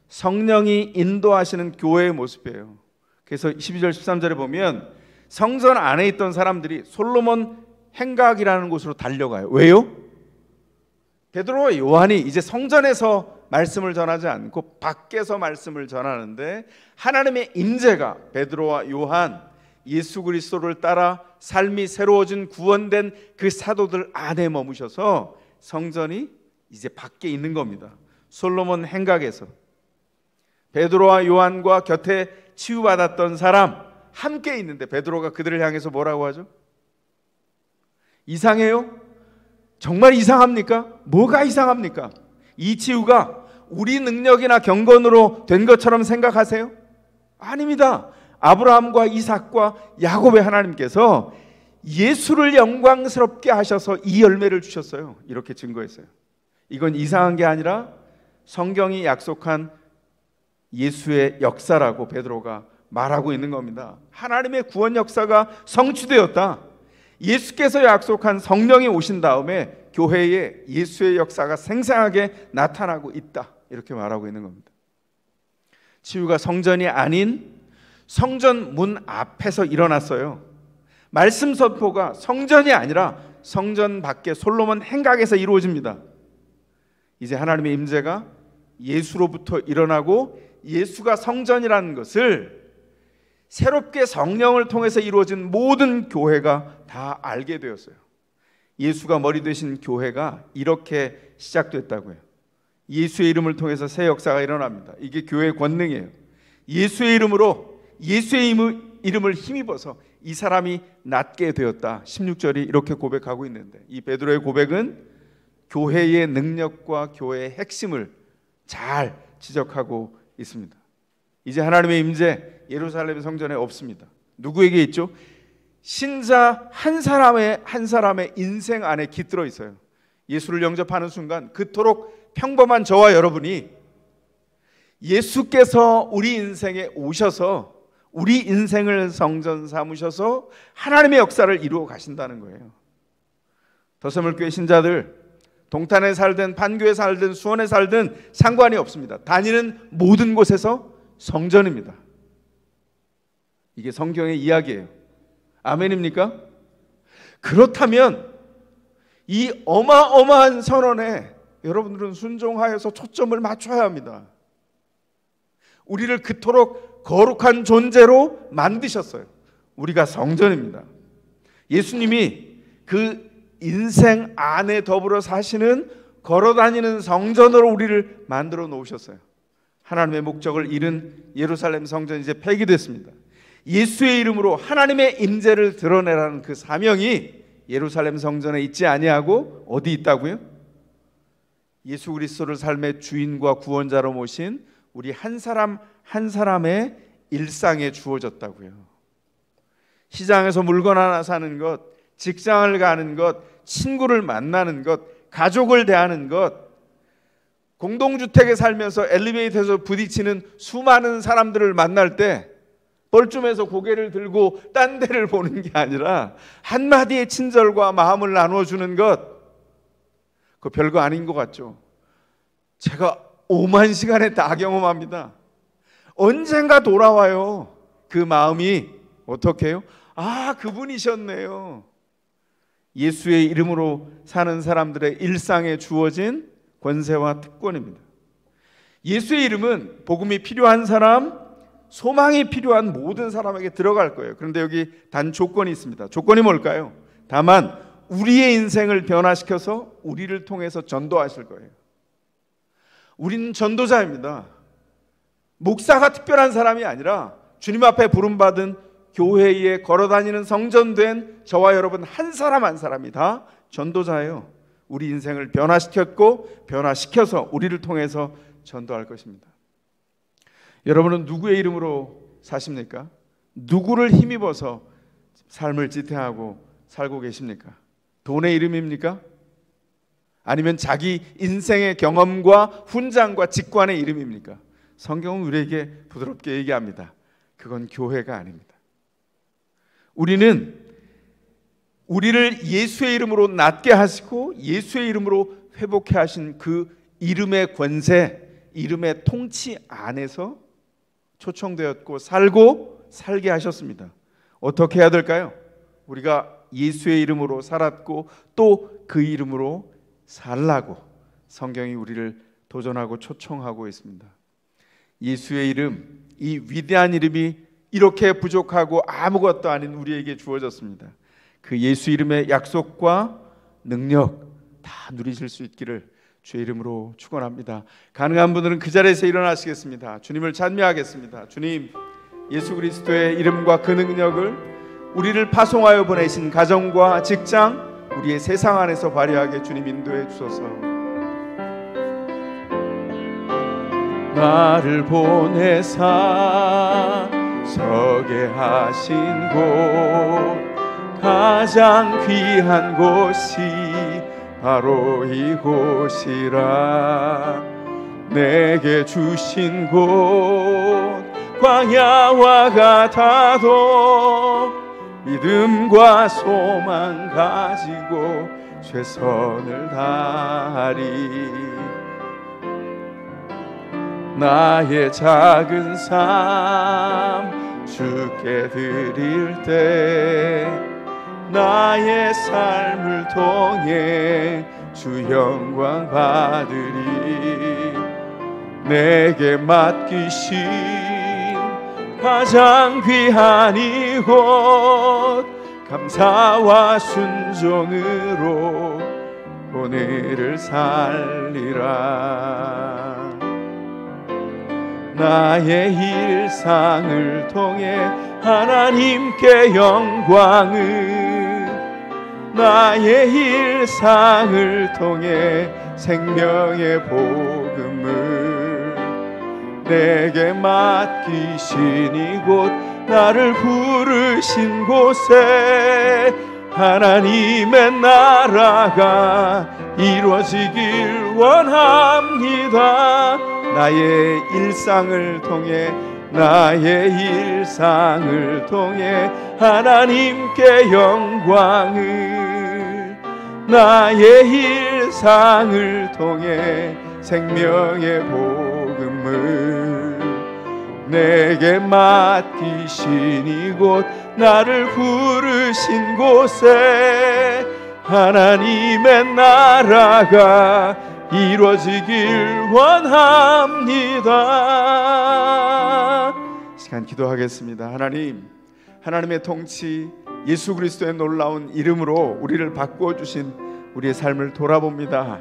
성령이 인도하시는 교회의 모습이에요. 그래서 12절 13절에 보면 성전 안에 있던 사람들이 솔로몬 행각이라는 곳으로 달려가요. 왜요? 베드로와 요한이 이제 성전에서 말씀을 전하지 않고 밖에서 말씀을 전하는데 하나님의 임재가 베드로와 요한, 예수 그리스도를 따라 삶이 새로워진 구원된 그 사도들 안에 머무셔서 성전이 이제 밖에 있는 겁니다. 솔로몬 행각에서 베드로와 요한과 곁에 치유받았던 사람 함께 있는데 베드로가 그들을 향해서 뭐라고 하죠? 이상해요? 정말 이상합니까? 뭐가 이상합니까? 이 치유가 우리 능력이나 경건으로 된 것처럼 생각하세요? 아닙니다. 아브라함과 이삭과 야곱의 하나님께서 예수를 영광스럽게 하셔서 이 열매를 주셨어요. 이렇게 증거했어요. 이건 이상한 게 아니라 성경이 약속한 예수의 역사라고 베드로가 말하고 있는 겁니다. 하나님의 구원 역사가 성취되었다. 예수께서 약속한 성령이 오신 다음에 교회에 예수의 역사가 생생하게 나타나고 있다. 이렇게 말하고 있는 겁니다. 치유가 성전이 아닌 성전 문 앞에서 일어났어요. 말씀 선포가 성전이 아니라 성전 밖에 솔로몬 행각에서 이루어집니다. 이제 하나님의 임재가 예수로부터 일어나고 예수가 성전이라는 것을 새롭게 성령을 통해서 이루어진 모든 교회가 다 알게 되었어요. 예수가 머리 되신 교회가 이렇게 시작됐다고요. 예수의 이름을 통해서 새 역사가 일어납니다. 이게 교회의 권능이에요. 예수의 이름으로 예수의 이름을 힘입어서 이 사람이 낫게 되었다. 16절이 이렇게 고백하고 있는데 이 베드로의 고백은 교회의 능력과 교회의 핵심을 잘 지적하고 있습니다. 이제 하나님의 임재 예루살렘 성전에 없습니다. 누구에게 있죠? 신자 한 사람의 인생 안에 깃들어 있어요. 예수를 영접하는 순간 그토록 평범한 저와 여러분이 예수께서 우리 인생에 오셔서 우리 인생을 성전 삼으셔서 하나님의 역사를 이루어 가신다는 거예요. 더서물교회 신자들 동탄에 살든 판교에 살든 수원에 살든 상관이 없습니다. 다니는 모든 곳에서 성전입니다. 이게 성경의 이야기예요. 아멘입니까? 그렇다면 이 어마어마한 선언에 여러분들은 순종하여서 초점을 맞춰야 합니다. 우리를 그토록 거룩한 존재로 만드셨어요. 우리가 성전입니다. 예수님이 그 인생 안에 더불어 사시는 걸어다니는 성전으로 우리를 만들어 놓으셨어요. 하나님의 목적을 잃은 예루살렘 성전이 이제 폐기됐습니다. 예수의 이름으로 하나님의 임재를 드러내라는 그 사명이 예루살렘 성전에 있지 아니하고 어디 있다고요? 예수 그리스도를 삶의 주인과 구원자로 모신 우리 한 사람 한 사람의 일상에 주어졌다고요. 시장에서 물건 하나 사는 것, 직장을 가는 것, 친구를 만나는 것, 가족을 대하는 것, 공동주택에 살면서 엘리베이터에서 부딪히는 수많은 사람들을 만날 때 뻘쭘해서 고개를 들고 딴 데를 보는 게 아니라 한마디의 친절과 마음을 나누어주는 것, 그거 별거 아닌 것 같죠? 제가 5만 시간에 다 경험합니다. 언젠가 돌아와요. 그 마음이 어떻게 해요? 아, 그분이셨네요. 예수의 이름으로 사는 사람들의 일상에 주어진 권세와 특권입니다. 예수의 이름은 복음이 필요한 사람, 소망이 필요한 모든 사람에게 들어갈 거예요. 그런데 여기 단 조건이 있습니다. 조건이 뭘까요? 다만 우리의 인생을 변화시켜서 우리를 통해서 전도하실 거예요. 우리는 전도자입니다. 목사가 특별한 사람이 아니라 주님 앞에 부름받은 교회에 걸어다니는 성전된 저와 여러분 한 사람 한 사람이 다 전도자예요. 우리 인생을 변화시켰고 변화시켜서 우리를 통해서 전도할 것입니다. 여러분은 누구의 이름으로 사십니까? 누구를 힘입어서 삶을 지탱하고 살고 계십니까? 돈의 이름입니까? 아니면 자기 인생의 경험과 훈장과 직관의 이름입니까? 성경은 우리에게 부드럽게 얘기합니다. 그건 교회가 아닙니다. 우리는 우리를 예수의 이름으로 낫게 하시고 예수의 이름으로 회복해 하신 그 이름의 권세, 이름의 통치 안에서 초청되었고 살고 살게 하셨습니다. 어떻게 해야 될까요? 우리가 예수의 이름으로 살았고 또 그 이름으로 살라고 성경이 우리를 도전하고 초청하고 있습니다. 예수의 이름, 이 위대한 이름이 이렇게 부족하고 아무것도 아닌 우리에게 주어졌습니다. 그 예수 이름의 약속과 능력 다 누리실 수 있기를 주의 이름으로 축원합니다. 가능한 분들은 그 자리에서 일어나시겠습니다. 주님을 찬미하겠습니다. 주님, 예수 그리스도의 이름과 그 능력을 우리를 파송하여 보내신 가정과 직장, 우리의 세상 안에서 발휘하게 주님 인도해 주소서. 나를 보내사 서게 하신 곳, 가장 귀한 곳이 바로 이곳이라. 내게 주신 곳 광야와 같아도 믿음과 소망 가지고 최선을 다하리. 나의 작은 삶 주께 드릴 때 나의 삶을 통해 주 영광 받으리. 내게 맡기신 가장 귀한 이곳 감사와 순종으로 오늘을 살리라. 나의 일상을 통해 하나님께 영광을, 나의 일상을 통해 생명의 복음을 내게 맡기신 이곳, 나를 부르신 곳에 하나님의 나라가 이루어지길 원합니다. 나의 일상을 통해, 나의 일상을 통해 하나님께 영광을, 나의 일상을 통해 생명의 복음을 내게 맡기신 이곳, 나를 부르신 곳에 하나님의 나라가 이루어지길 원합니다. 시간 기도하겠습니다. 하나님, 하나님의 통치, 예수 그리스도의 놀라운 이름으로 우리를 바꾸어 주신 우리의 삶을 돌아봅니다.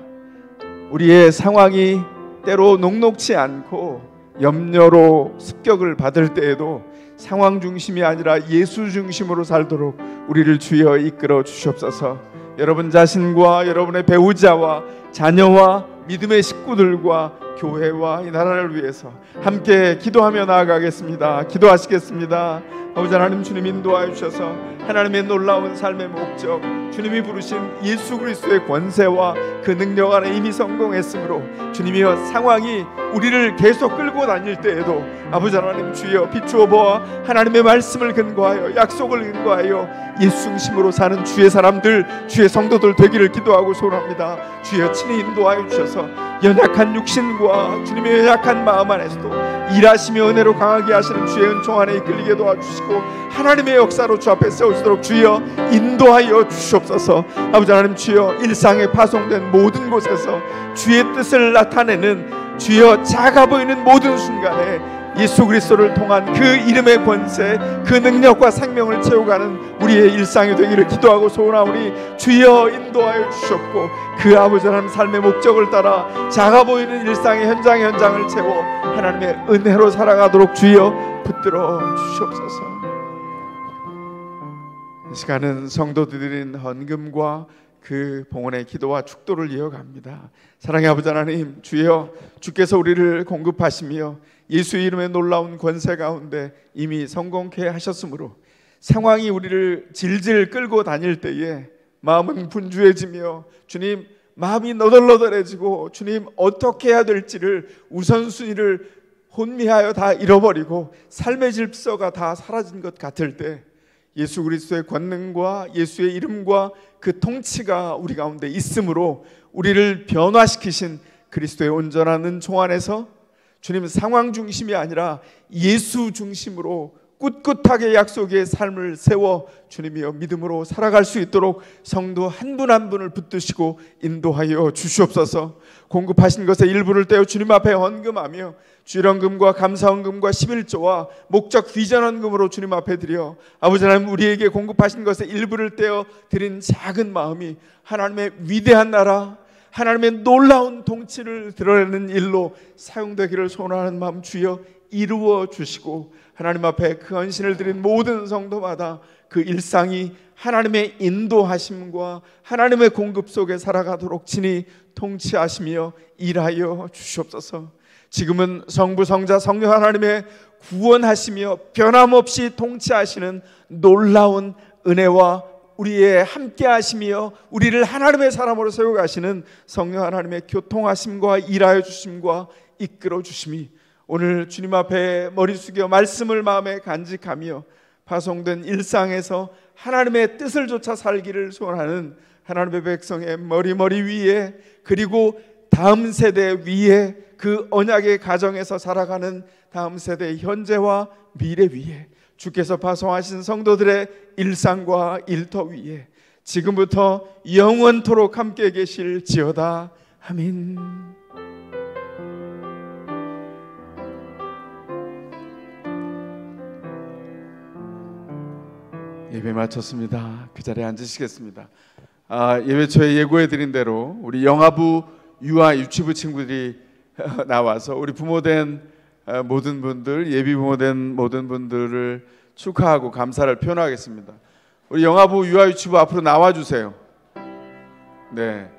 우리의 상황이 때로 녹록치 않고 염려로 습격을 받을 때에도 상황 중심이 아니라 예수 중심으로 살도록 우리를 주여 이끌어 주시옵소서. 여러분 자신과 여러분의 배우자와 자녀와 믿음의 식구들과 교회와 이 나라를 위해서 함께 기도하며 나아가겠습니다. 기도하시겠습니다. 아버지 하나님, 주님 인도하여 주셔서 하나님의 놀라운 삶의 목적, 주님이 부르신 예수 그리스도의 권세와 그 능력 안에 이미 성공했으므로 주님이여, 상황이 우리를 계속 끌고 다닐 때에도 아버지 하나님 주여 비추어 보아 하나님의 말씀을 근거하여, 약속을 근거하여 예수 중심으로 사는 주의 사람들, 주의 성도들 되기를 기도하고 소원합니다. 주여 친히 인도하여 주셔서 연약한 육신과 주님의 연약한 마음 안에서도 일하시며 은혜로 강하게 하시는 주의 은총 안에 이끌리게 도와주시고 하나님의 역사로 주 앞에 세우시도록 주여 인도하여 주시옵소서. 아버지 하나님 주여, 일상에 파송된 모든 곳에서 주의 뜻을 나타내는 주여 작아 보이는 모든 순간에 예수 그리스도를 통한 그 이름의 권세, 그 능력과 생명을 채워가는 우리의 일상이 되기를 기도하고 소원하오니 주여 인도하여 주시옵고 그 아버지 하나님 삶의 목적을 따라 작아 보이는 일상의 현장을 채워 하나님의 은혜로 살아가도록 주여 붙들어 주시옵소서. 이 시간은 성도들이 드린 헌금과 그 봉헌의 기도와 축도를 이어갑니다. 사랑의 아버지 하나님, 주여 주께서 우리를 공급하시며 예수의 이름의 놀라운 권세 가운데 이미 성공케 하셨으므로 상황이 우리를 질질 끌고 다닐 때에 마음은 분주해지며 주님 마음이 너덜너덜해지고 주님 어떻게 해야 될지를 우선순위를 혼미하여 다 잃어버리고 삶의 질서가 다 사라진 것 같을 때 예수 그리스도의 권능과 예수의 이름과 그 통치가 우리 가운데 있으므로 우리를 변화시키신 그리스도의 온전한 은총 안에서 주님 상황 중심이 아니라 예수 중심으로 꿋꿋하게 약속의 삶을 세워 주님이여 믿음으로 살아갈 수 있도록 성도 한 분 한 분을 붙드시고 인도하여 주시옵소서. 공급하신 것의 일부를 떼어 주님 앞에 헌금하며 주일헌금과 감사헌금과 11조와 목적 비전헌금으로 주님 앞에 드려 아버지 하나님, 우리에게 공급하신 것의 일부를 떼어 드린 작은 마음이 하나님의 위대한 나라, 하나님의 놀라운 통치를 드러내는 일로 사용되기를 소원하는 마음 주여 이루어 주시고 하나님 앞에 그 헌신을 드린 모든 성도마다 그 일상이 하나님의 인도하심과 하나님의 공급 속에 살아가도록 친히 통치하시며 일하여 주시옵소서. 지금은 성부 성자 성령 하나님의 구원하시며 변함없이 통치하시는 놀라운 은혜와 우리의 함께 하시며 우리를 하나님의 사람으로 세워가시는 성령 하나님의 교통하심과 일하여 주심과 이끌어 주심이 오늘 주님 앞에 머리 숙여 말씀을 마음에 간직하며 파송된 일상에서 하나님의 뜻을 좇아 살기를 소원하는 하나님의 백성의 머리 위에, 그리고 다음 세대 위에, 그 언약의 가정에서 살아가는 다음 세대의 현재와 미래 위에, 주께서 파송하신 성도들의 일상과 일터 위에 지금부터 영원토록 함께 계실지어다. 아멘. 예배 마쳤습니다. 그 자리에 앉으시겠습니다. 예배 초에 예고해드린 대로 우리 영아부 유아 유치부 친구들이 나와서 우리 부모된 모든 분들, 예비 부모된 모든 분들을 축하하고 감사를 표현하겠습니다. 우리 영아부 유아 유치부 앞으로 나와주세요. 네.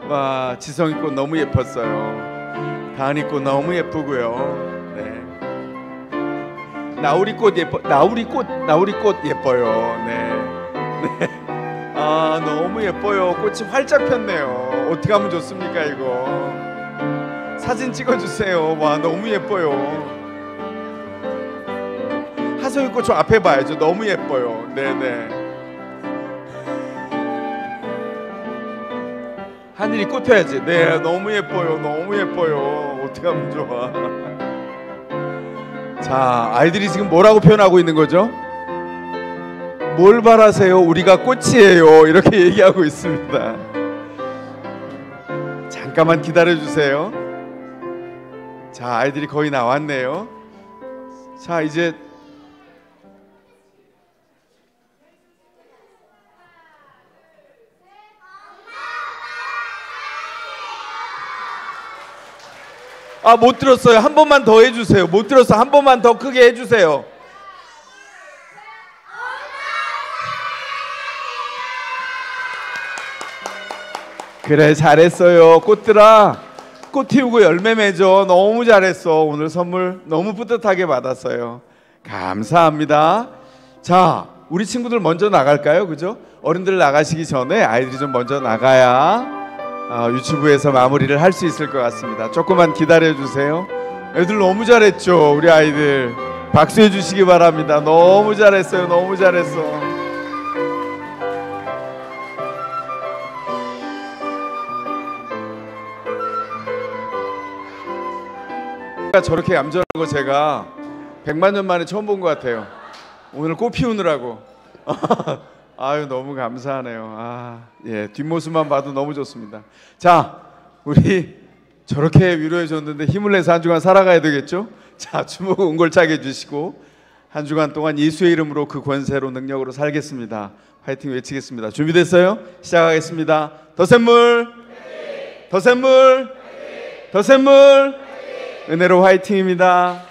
와, 지성이 꽃 너무 예뻤어요. 다은이 꽃 너무 예쁘고요. 네. 나우리 꽃 나우리 꽃 예뻐요. 네. 아, 너무 예뻐요. 꽃이 활짝 폈네요. 어떻게 하면 좋습니까 이거? 사진 찍어주세요. 와, 너무 예뻐요. 하소희 꽃 저 앞에 봐야죠. 너무 예뻐요. 네네. 하늘이 꽃 펴야지. 네, 너무 예뻐요. 너무 예뻐요. 어떻게 하면 좋아. 자, 아이들이 지금 뭐라고 표현하고 있는 거죠? 뭘 바라세요? 우리가 꽃이에요. 이렇게 얘기하고 있습니다. 잠깐만 기다려 주세요. 자, 아이들이 거의 나왔네요. 자, 이제 아, 못 들었어요. 한 번만 더 해주세요. 못 들었어. 한 번만 더 크게 해주세요. 그래, 잘했어요. 꽃들아, 꽃 튀우고 열매 맺어. 너무 잘했어. 오늘 선물 너무 뿌듯하게 받았어요. 감사합니다. 자, 우리 친구들 먼저 나갈까요? 그죠? 어른들 나가시기 전에 아이들이 좀 먼저 나가야 유치부에서 마무리를 할 수 있을 것 같습니다. 조금만 기다려 주세요. 애들 너무 잘했죠? 우리 아이들 박수해 주시기 바랍니다. 너무 잘했어요. 너무 잘했어. 저렇게 얌전한 거 제가 100만 년 만에 처음 본 것 같아요. 오늘 꽃 피우느라고. 아유, 너무 감사하네요. 아, 예, 뒷모습만 봐도 너무 좋습니다. 자, 우리 저렇게 위로해 줬는데 힘을 내서 한 주간 살아가야 되겠죠? 자, 주먹 옹골차게 해주시고 한 주간 동안 예수의 이름으로 그 권세로 능력으로 살겠습니다. 화이팅 외치겠습니다. 준비됐어요? 시작하겠습니다. 더 샘물, 더 샘물, 더 샘물. 은혜로 화이팅입니다.